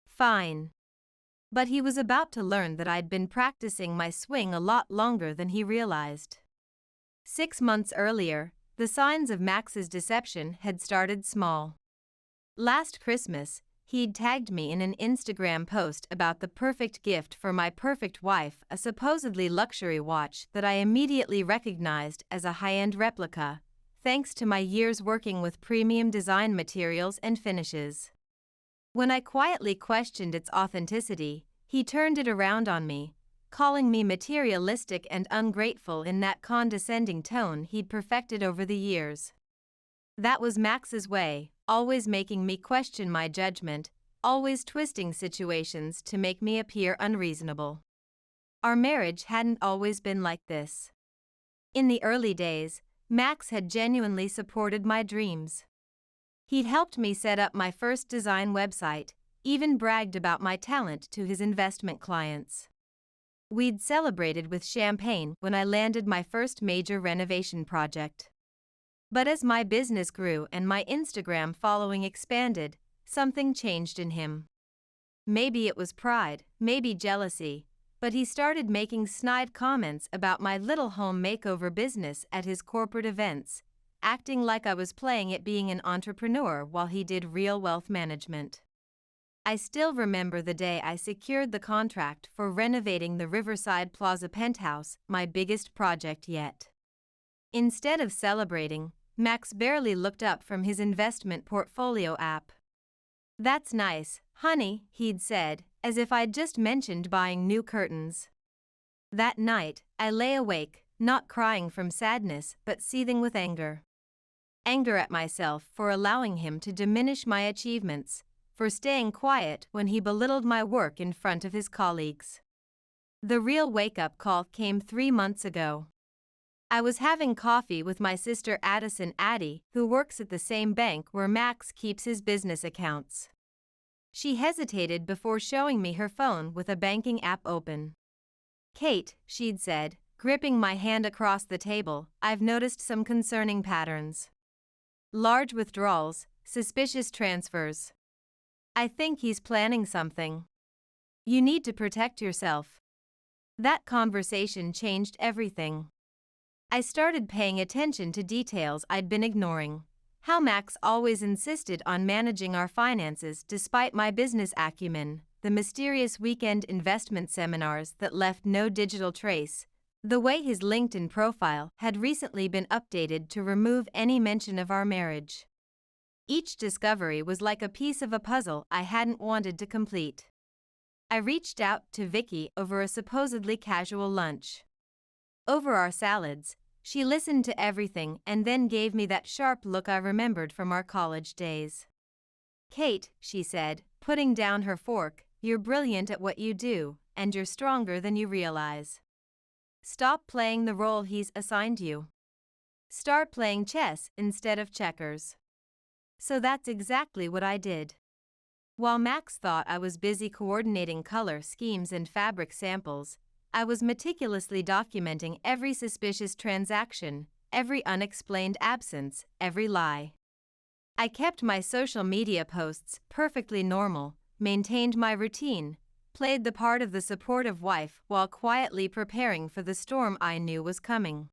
S1: Fine. But he was about to learn that I'd been practicing my swing a lot longer than he realized. 6 months earlier, the signs of Max's deception had started small. Last Christmas, he'd tagged me in an Instagram post about the perfect gift for my perfect wife, a supposedly luxury watch that I immediately recognized as a high-end replica, thanks to my years working with premium design materials and finishes. When I quietly questioned its authenticity, he turned it around on me, calling me materialistic and ungrateful in that condescending tone he'd perfected over the years. That was Max's way, always making me question my judgment, always twisting situations to make me appear unreasonable. Our marriage hadn't always been like this. In the early days, Max had genuinely supported my dreams. He'd helped me set up my first design website, even bragged about my talent to his investment clients. We'd celebrated with champagne when I landed my first major renovation project. But as my business grew and my Instagram following expanded, something changed in him. Maybe it was pride, maybe jealousy, but he started making snide comments about my little home makeover business at his corporate events, acting like I was playing at being an entrepreneur while he did real wealth management. I still remember the day I secured the contract for renovating the Riverside Plaza penthouse, my biggest project yet. Instead of celebrating, Max barely looked up from his investment portfolio app. "That's nice, honey," he'd said, as if I'd just mentioned buying new curtains. That night, I lay awake, not crying from sadness but seething with anger. Anger at myself for allowing him to diminish my achievements, for staying quiet when he belittled my work in front of his colleagues. The real wake-up call came 3 months ago. I was having coffee with my sister Addison Addie, who works at the same bank where Max keeps his business accounts. She hesitated before showing me her phone with a banking app open. "Kate," she'd said, gripping my hand across the table, "I've noticed some concerning patterns. Large withdrawals, suspicious transfers. I think he's planning something. You need to protect yourself." That conversation changed everything. I started paying attention to details I'd been ignoring. How Max always insisted on managing our finances despite my business acumen, the mysterious weekend investment seminars that left no digital trace, the way his LinkedIn profile had recently been updated to remove any mention of our marriage. Each discovery was like a piece of a puzzle I hadn't wanted to complete. I reached out to Vicky over a supposedly casual lunch. Over our salads, she listened to everything and then gave me that sharp look I remembered from our college days. "Kate," she said, putting down her fork, "you're brilliant at what you do, and you're stronger than you realize. Stop playing the role he's assigned you. Start playing chess instead of checkers." So that's exactly what I did. While Max thought I was busy coordinating color schemes and fabric samples, I was meticulously documenting every suspicious transaction, every unexplained absence, every lie. I kept my social media posts perfectly normal, maintained my routine, played the part of the supportive wife while quietly preparing for the storm I knew was coming.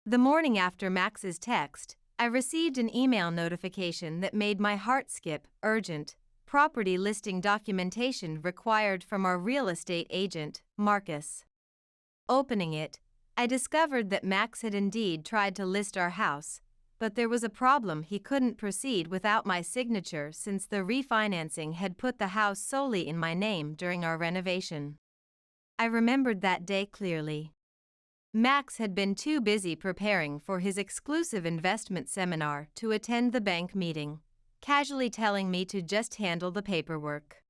S1: The morning after Max's text, I received an email notification that made my heart skip. "Urgent. Property listing documentation required from our real estate agent, Marcus." Opening it, I discovered that Max had indeed tried to list our house, but there was a problem: he couldn't proceed without my signature since the refinancing had put the house solely in my name during our renovation. I remembered that day clearly. Max had been too busy preparing for his exclusive investment seminar to attend the bank meeting, casually telling me to just handle the paperwork.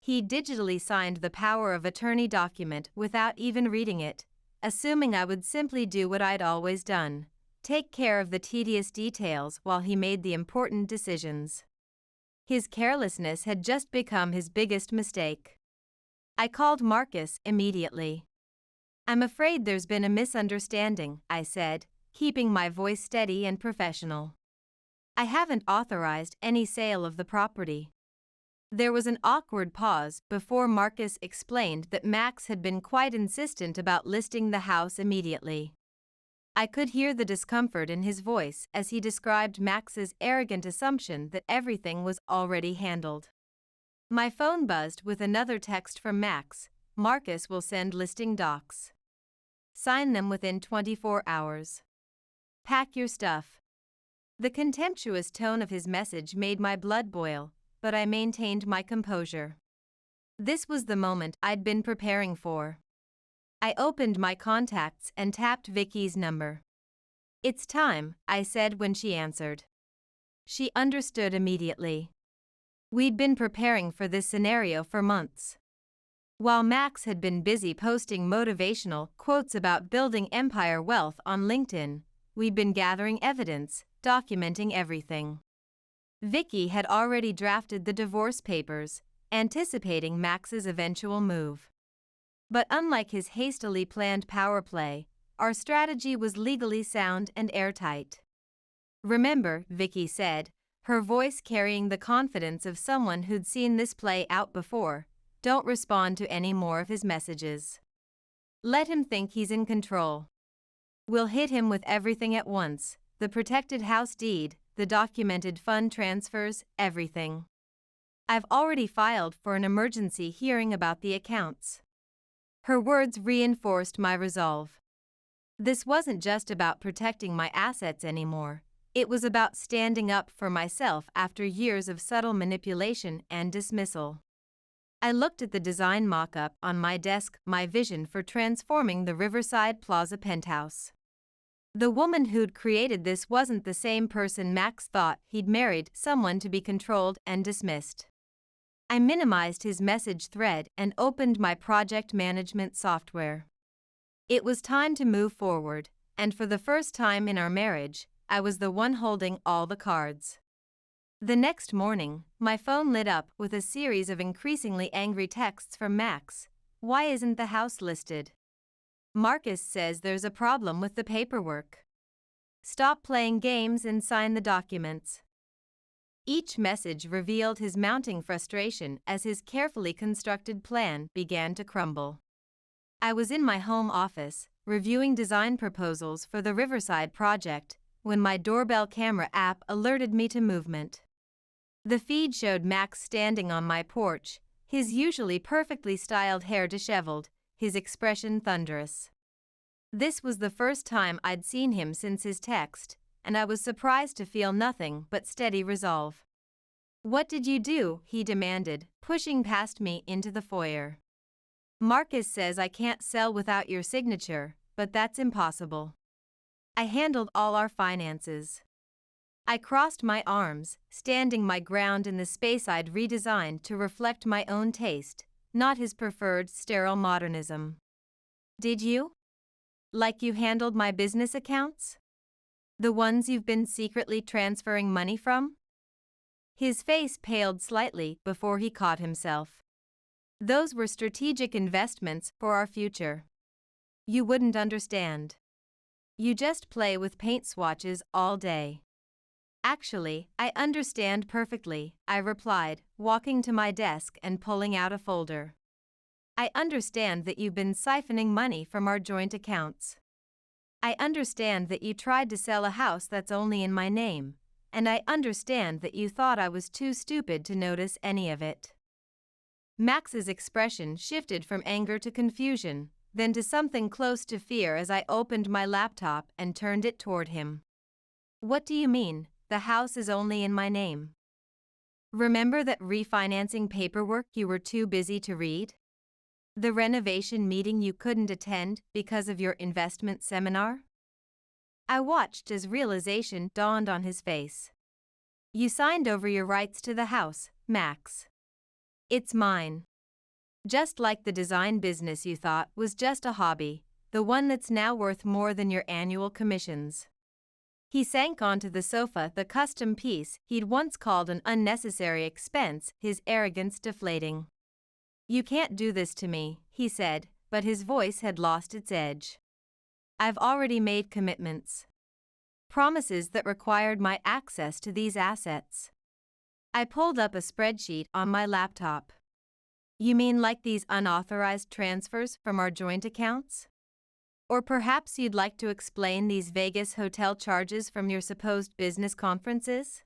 S1: He digitally signed the power of attorney document without even reading it, assuming I would simply do what I'd always done, take care of the tedious details while he made the important decisions. His carelessness had just become his biggest mistake. I called Marcus immediately. "I'm afraid there's been a misunderstanding," I said, keeping my voice steady and professional. "I haven't authorized any sale of the property." There was an awkward pause before Marcus explained that Max had been quite insistent about listing the house immediately. I could hear the discomfort in his voice as he described Max's arrogant assumption that everything was already handled. My phone buzzed with another text from Max: "Marcus will send listing docs. Sign them within 24 hours. Pack your stuff." The contemptuous tone of his message made my blood boil, but I maintained my composure. This was the moment I'd been preparing for. I opened my contacts and tapped Vicky's number. "It's time," I said when she answered. She understood immediately. We'd been preparing for this scenario for months. While Max had been busy posting motivational quotes about building empire wealth on LinkedIn, we'd been gathering evidence, documenting everything. Vicky had already drafted the divorce papers, anticipating Max's eventual move. But unlike his hastily planned power play, our strategy was legally sound and airtight. "Remember," Vicky said, her voice carrying the confidence of someone who'd seen this play out before, "don't respond to any more of his messages. Let him think he's in control. We'll hit him with everything at once, the protected house deed, the documented fund transfers, everything. I've already filed for an emergency hearing about the accounts." Her words reinforced my resolve. This wasn't just about protecting my assets anymore. It was about standing up for myself after years of subtle manipulation and dismissal. I looked at the design mock-up on my desk, my vision for transforming the Riverside Plaza penthouse. The woman who'd created this wasn't the same person Max thought he'd married, someone to be controlled and dismissed. I minimized his message thread and opened my project management software. It was time to move forward, and for the first time in our marriage, I was the one holding all the cards. The next morning, my phone lit up with a series of increasingly angry texts from Max. "Why isn't the house listed? Marcus says there's a problem with the paperwork. Stop playing games and sign the documents." Each message revealed his mounting frustration as his carefully constructed plan began to crumble. I was in my home office, reviewing design proposals for the Riverside project, when my doorbell camera app alerted me to movement. The feed showed Max standing on my porch, his usually perfectly styled hair disheveled, his expression thunderous. This was the first time I'd seen him since his text, and I was surprised to feel nothing but steady resolve. "What did you do?" he demanded, pushing past me into the foyer. "Marcus says I can't sell without your signature, but that's impossible. I handled all our finances." I crossed my arms, standing my ground in the space I'd redesigned to reflect my own taste, not his preferred sterile modernism. "Did you? Like you handled my business accounts? The ones you've been secretly transferring money from?" His face paled slightly before he caught himself. "Those were strategic investments for our future. You wouldn't understand. You just play with paint swatches all day." "Actually, I understand perfectly," I replied, walking to my desk and pulling out a folder. "I understand that you've been siphoning money from our joint accounts. I understand that you tried to sell a house that's only in my name, and I understand that you thought I was too stupid to notice any of it." Max's expression shifted from anger to confusion, then to something close to fear as I opened my laptop and turned it toward him. "What do you mean, the house is only in my name? Remember that refinancing paperwork you were too busy to read? The renovation meeting you couldn't attend because of your investment seminar?" I watched as realization dawned on his face. "You signed over your rights to the house, Max. It's mine. Just like the design business you thought was just a hobby, the one that's now worth more than your annual commissions." He sank onto the sofa, the custom piece he'd once called an unnecessary expense, his arrogance deflating. "You can't do this to me," he said, but his voice had lost its edge. "I've already made commitments. Promises that required my access to these assets." I pulled up a spreadsheet on my laptop. "You mean like these unauthorized transfers from our joint accounts? Or perhaps you'd like to explain these Vegas hotel charges from your supposed business conferences?"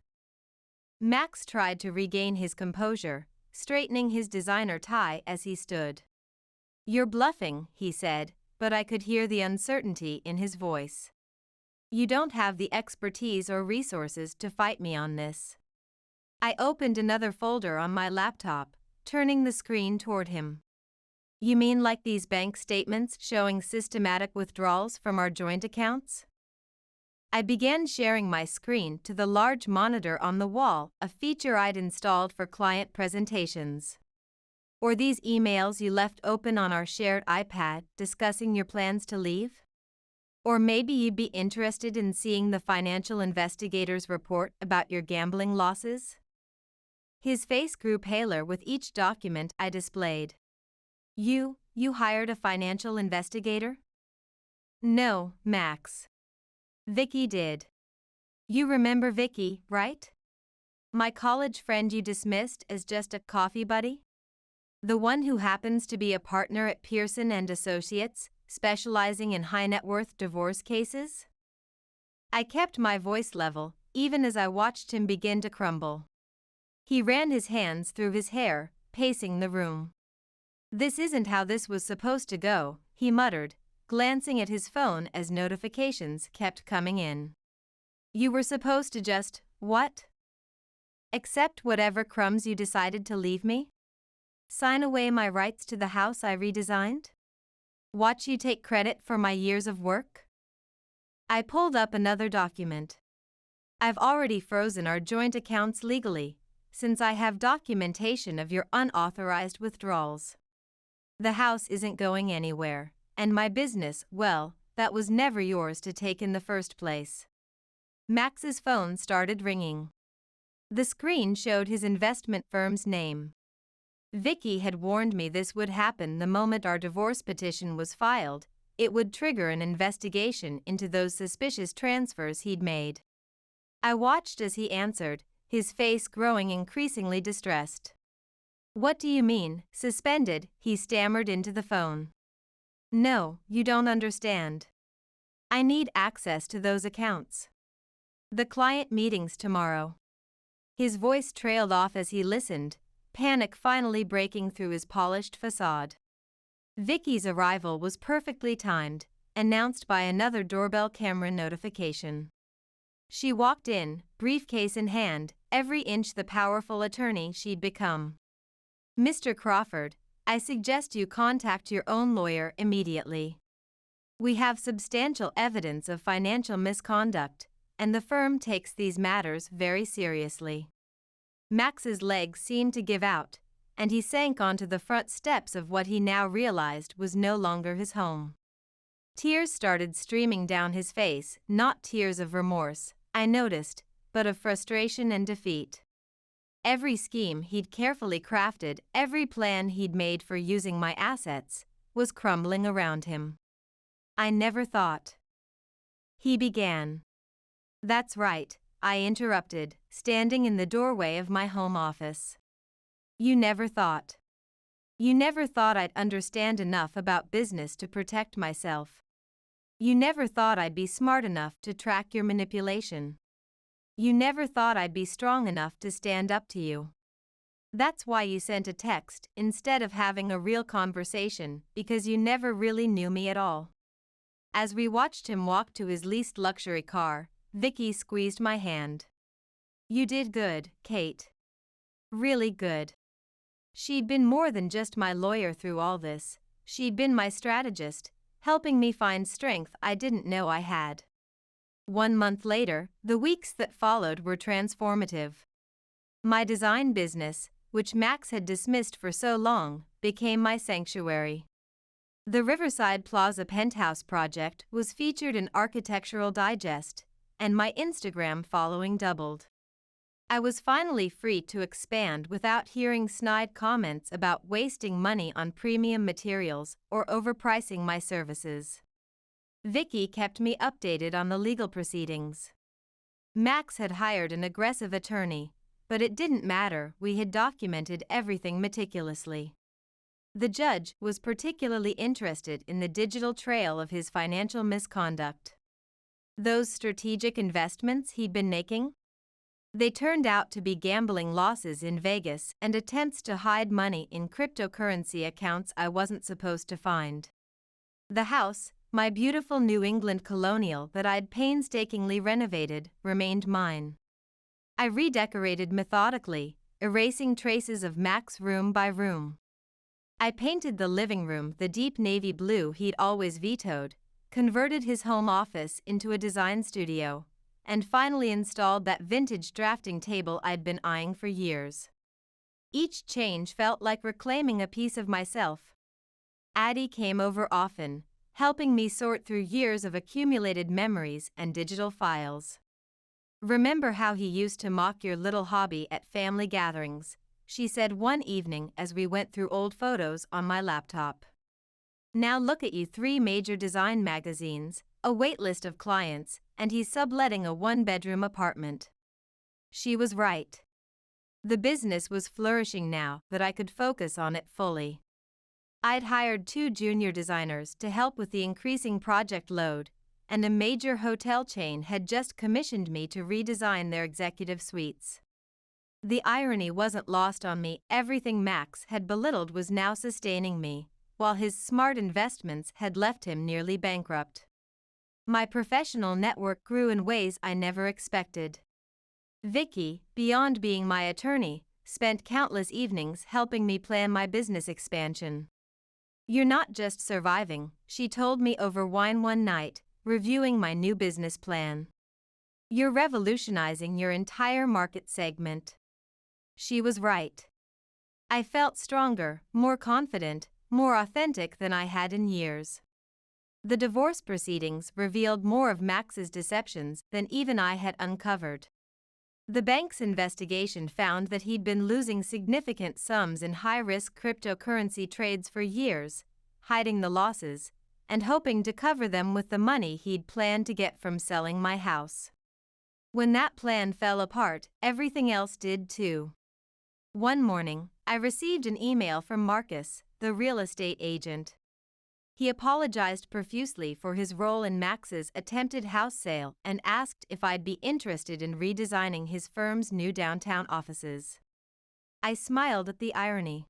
S1: Max tried to regain his composure, straightening his designer tie as he stood. "You're bluffing," he said, but I could hear the uncertainty in his voice. "You don't have the expertise or resources to fight me on this." I opened another folder on my laptop, turning the screen toward him. "You mean like these bank statements showing systematic withdrawals from our joint accounts?" I began sharing my screen to the large monitor on the wall, a feature I'd installed for client presentations. Or these emails you left open on our shared iPad discussing your plans to leave? Or maybe you'd be interested in seeing the financial investigator's report about your gambling losses? His face grew paler with each document I displayed. You hired a financial investigator? No, Max. Vicky did. You remember Vicky, right? My college friend you dismissed as just a coffee buddy? The one who happens to be a partner at Pearson and Associates, specializing in high-net-worth divorce cases? I kept my voice level, even as I watched him begin to crumble. He ran his hands through his hair, pacing the room. This isn't how this was supposed to go, he muttered, glancing at his phone as notifications kept coming in. You were supposed to just, what? Accept whatever crumbs you decided to leave me? Sign away my rights to the house I redesigned? Watch you take credit for my years of work? I pulled up another document. I've already frozen our joint accounts legally, since I have documentation of your unauthorized withdrawals. The house isn't going anywhere, and my business, well, that was never yours to take in the first place. Max's phone started ringing. The screen showed his investment firm's name. Vicky had warned me this would happen the moment our divorce petition was filed. It would trigger an investigation into those suspicious transfers he'd made. I watched as he answered, his face growing increasingly distressed. What do you mean, suspended? He stammered into the phone. No, you don't understand. I need access to those accounts. The client meeting's tomorrow. His voice trailed off as he listened, panic finally breaking through his polished facade. Vicky's arrival was perfectly timed, announced by another doorbell camera notification. She walked in, briefcase in hand, every inch the powerful attorney she'd become. Mr. Crawford, I suggest you contact your own lawyer immediately. We have substantial evidence of financial misconduct, and the firm takes these matters very seriously. Max's legs seemed to give out, and he sank onto the front steps of what he now realized was no longer his home. Tears started streaming down his face, not tears of remorse, I noticed, but of frustration and defeat. Every scheme he'd carefully crafted, every plan he'd made for using my assets, was crumbling around him. I never thought. He began. That's right, I interrupted, standing in the doorway of my home office. You never thought. You never thought I'd understand enough about business to protect myself. You never thought I'd be smart enough to track your manipulation. You never thought I'd be strong enough to stand up to you. That's why you sent a text instead of having a real conversation, because you never really knew me at all. As we watched him walk to his leased luxury car, Vicky squeezed my hand. You did good, Kate. Really good. She'd been more than just my lawyer through all this. She'd been my strategist, helping me find strength I didn't know I had. 1 month later, the weeks that followed were transformative. My design business, which Max had dismissed for so long, became my sanctuary. The Riverside Plaza penthouse project was featured in Architectural Digest, and my Instagram following doubled. I was finally free to expand without hearing snide comments about wasting money on premium materials or overpricing my services. Vicky kept me updated on the legal proceedings. Max had hired an aggressive attorney, but it didn't matter, we had documented everything meticulously. The judge was particularly interested in the digital trail of his financial misconduct. Those strategic investments he'd been making? They turned out to be gambling losses in Vegas and attempts to hide money in cryptocurrency accounts I wasn't supposed to find. The house, my beautiful New England colonial that I'd painstakingly renovated, remained mine. I redecorated methodically, erasing traces of Max room by room. I painted the living room the deep navy blue he'd always vetoed, converted his home office into a design studio, and finally installed that vintage drafting table I'd been eyeing for years. Each change felt like reclaiming a piece of myself. Addie came over often, helping me sort through years of accumulated memories and digital files. "Remember how he used to mock your little hobby at family gatherings?" she said one evening as we went through old photos on my laptop. "Now look at you, 3 major design magazines, a waitlist of clients, and he's subletting a 1-bedroom apartment." She was right. The business was flourishing now that I could focus on it fully. I'd hired 2 junior designers to help with the increasing project load, and a major hotel chain had just commissioned me to redesign their executive suites. The irony wasn't lost on me. Everything Max had belittled was now sustaining me, while his smart investments had left him nearly bankrupt. My professional network grew in ways I never expected. Vicky, beyond being my attorney, spent countless evenings helping me plan my business expansion. "You're not just surviving," she told me over wine one night, reviewing my new business plan. "You're revolutionizing your entire market segment." She was right. I felt stronger, more confident, more authentic than I had in years. The divorce proceedings revealed more of Max's deceptions than even I had uncovered. The bank's investigation found that he'd been losing significant sums in high-risk cryptocurrency trades for years, hiding the losses, and hoping to cover them with the money he'd planned to get from selling my house. When that plan fell apart, everything else did too. One morning, I received an email from Marcus, the real estate agent. He apologized profusely for his role in Max's attempted house sale and asked if I'd be interested in redesigning his firm's new downtown offices. I smiled at the irony.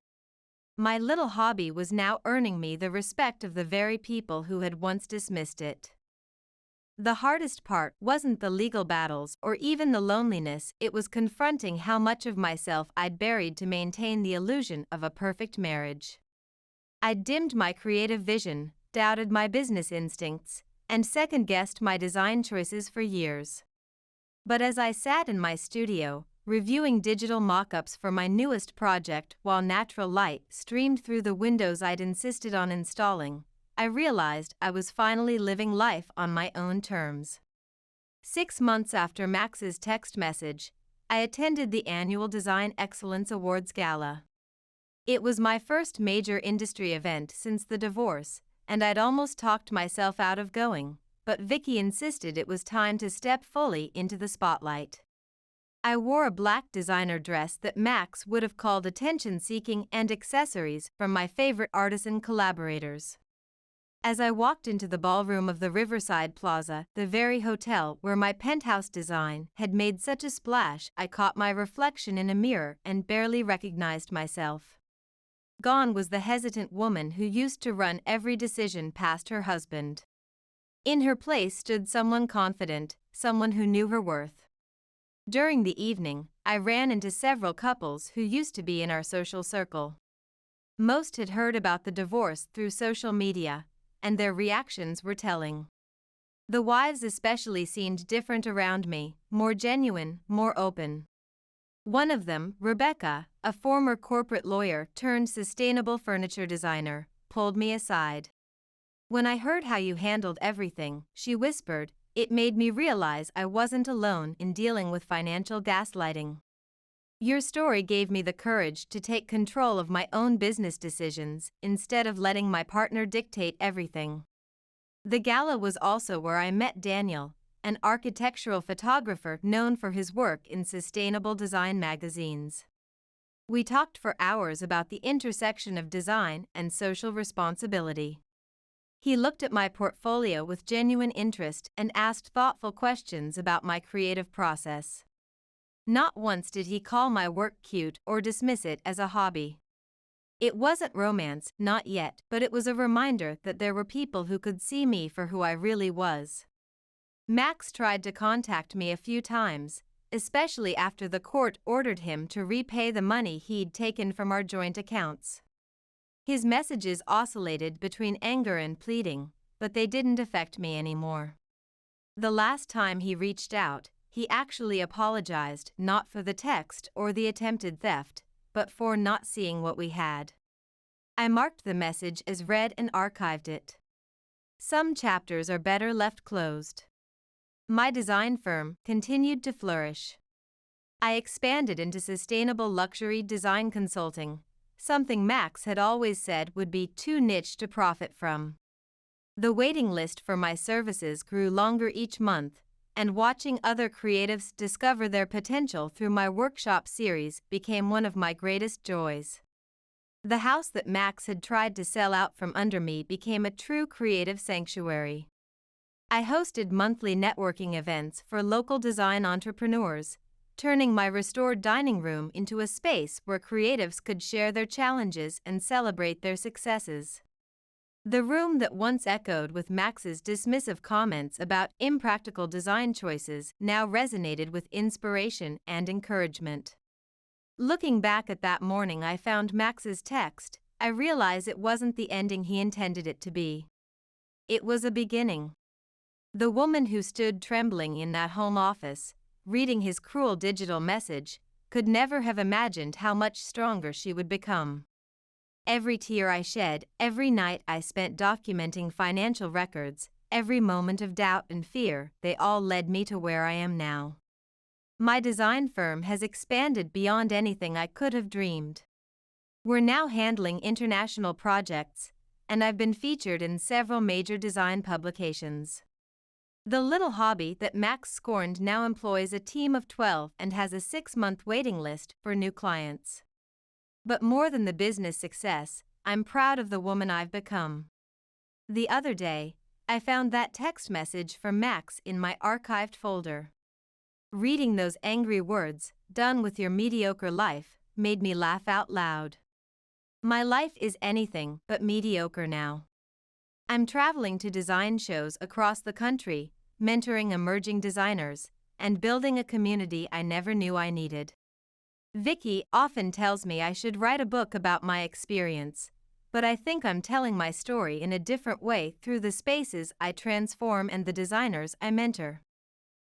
S1: My little hobby was now earning me the respect of the very people who had once dismissed it. The hardest part wasn't the legal battles or even the loneliness, it was confronting how much of myself I'd buried to maintain the illusion of a perfect marriage. I'd dimmed my creative vision, doubted my business instincts, and second-guessed my design choices for years. But as I sat in my studio, reviewing digital mock-ups for my newest project while natural light streamed through the windows I'd insisted on installing, I realized I was finally living life on my own terms. 6 months after Max's text message, I attended the annual Design Excellence Awards Gala. It was my first major industry event since the divorce, and I'd almost talked myself out of going, but Vicky insisted it was time to step fully into the spotlight. I wore a black designer dress that Max would have called attention-seeking and accessories from my favorite artisan collaborators. As I walked into the ballroom of the Riverside Plaza, the very hotel where my penthouse design had made such a splash, I caught my reflection in a mirror and barely recognized myself. Gone was the hesitant woman who used to run every decision past her husband. In her place stood someone confident, someone who knew her worth. During the evening, I ran into several couples who used to be in our social circle. Most had heard about the divorce through social media, and their reactions were telling. The wives especially seemed different around me, more genuine, more open. One of them, Rebecca, a former corporate lawyer turned sustainable furniture designer, pulled me aside. "When I heard how you handled everything," she whispered, "it made me realize I wasn't alone in dealing with financial gaslighting. Your story gave me the courage to take control of my own business decisions instead of letting my partner dictate everything." The gala was also where I met Daniel, an architectural photographer known for his work in sustainable design magazines. We talked for hours about the intersection of design and social responsibility. He looked at my portfolio with genuine interest and asked thoughtful questions about my creative process. Not once did he call my work cute or dismiss it as a hobby. It wasn't romance, not yet, but it was a reminder that there were people who could see me for who I really was. Max tried to contact me a few times, especially after the court ordered him to repay the money he'd taken from our joint accounts. His messages oscillated between anger and pleading, but they didn't affect me anymore. The last time he reached out, he actually apologized not for the text or the attempted theft, but for not seeing what we had. I marked the message as read and archived it. Some chapters are better left closed. My design firm continued to flourish. I expanded into sustainable luxury design consulting, something Max had always said would be too niche to profit from. The waiting list for my services grew longer each month, and watching other creatives discover their potential through my workshop series became one of my greatest joys. The house that Max had tried to sell out from under me became a true creative sanctuary. I hosted monthly networking events for local design entrepreneurs, turning my restored dining room into a space where creatives could share their challenges and celebrate their successes. The room that once echoed with Max's dismissive comments about impractical design choices now resonated with inspiration and encouragement. Looking back at that morning I found Max's text, I realize it wasn't the ending he intended it to be. It was a beginning. The woman who stood trembling in that home office, reading his cruel digital message, could never have imagined how much stronger she would become. Every tear I shed, every night I spent documenting financial records, every moment of doubt and fear, they all led me to where I am now. My design firm has expanded beyond anything I could have dreamed. We're now handling international projects, and I've been featured in several major design publications. The little hobby that Max scorned now employs a team of 12 and has a 6-month waiting list for new clients. But more than the business success, I'm proud of the woman I've become. The other day, I found that text message from Max in my archived folder. Reading those angry words, "Done with your mediocre life," made me laugh out loud. My life is anything but mediocre now. I'm traveling to design shows across the country, mentoring emerging designers, and building a community I never knew I needed. Vicky often tells me I should write a book about my experience, but I think I'm telling my story in a different way through the spaces I transform and the designers I mentor.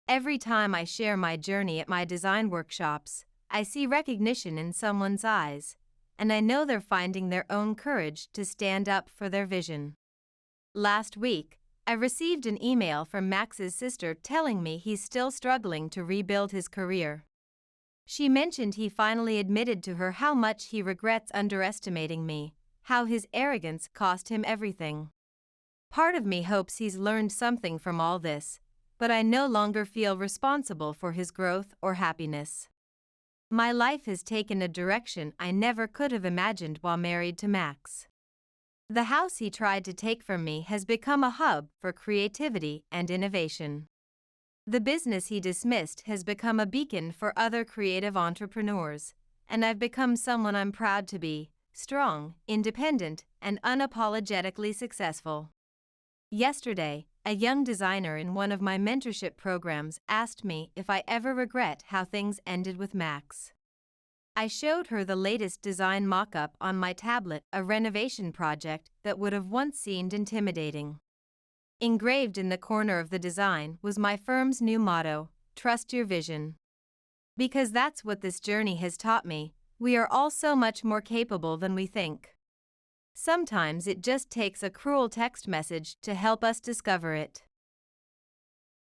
S1: Every time I share my journey at my design workshops, I see recognition in someone's eyes, and I know they're finding their own courage to stand up for their vision. Last week, I received an email from Max's sister telling me he's still struggling to rebuild his career. She mentioned he finally admitted to her how much he regrets underestimating me, how his arrogance cost him everything. Part of me hopes he's learned something from all this, but I no longer feel responsible for his growth or happiness. My life has taken a direction I never could have imagined while married to Max. The house he tried to take from me has become a hub for creativity and innovation. The business he dismissed has become a beacon for other creative entrepreneurs, and I've become someone I'm proud to be: strong, independent, and unapologetically successful. Yesterday, a young designer in one of my mentorship programs asked me if I ever regret how things ended with Max. I showed her the latest design mock-up on my tablet, a renovation project that would have once seemed intimidating. Engraved in the corner of the design was my firm's new motto: "Trust your vision." Because that's what this journey has taught me, we are all so much more capable than we think. Sometimes it just takes a cruel text message to help us discover it.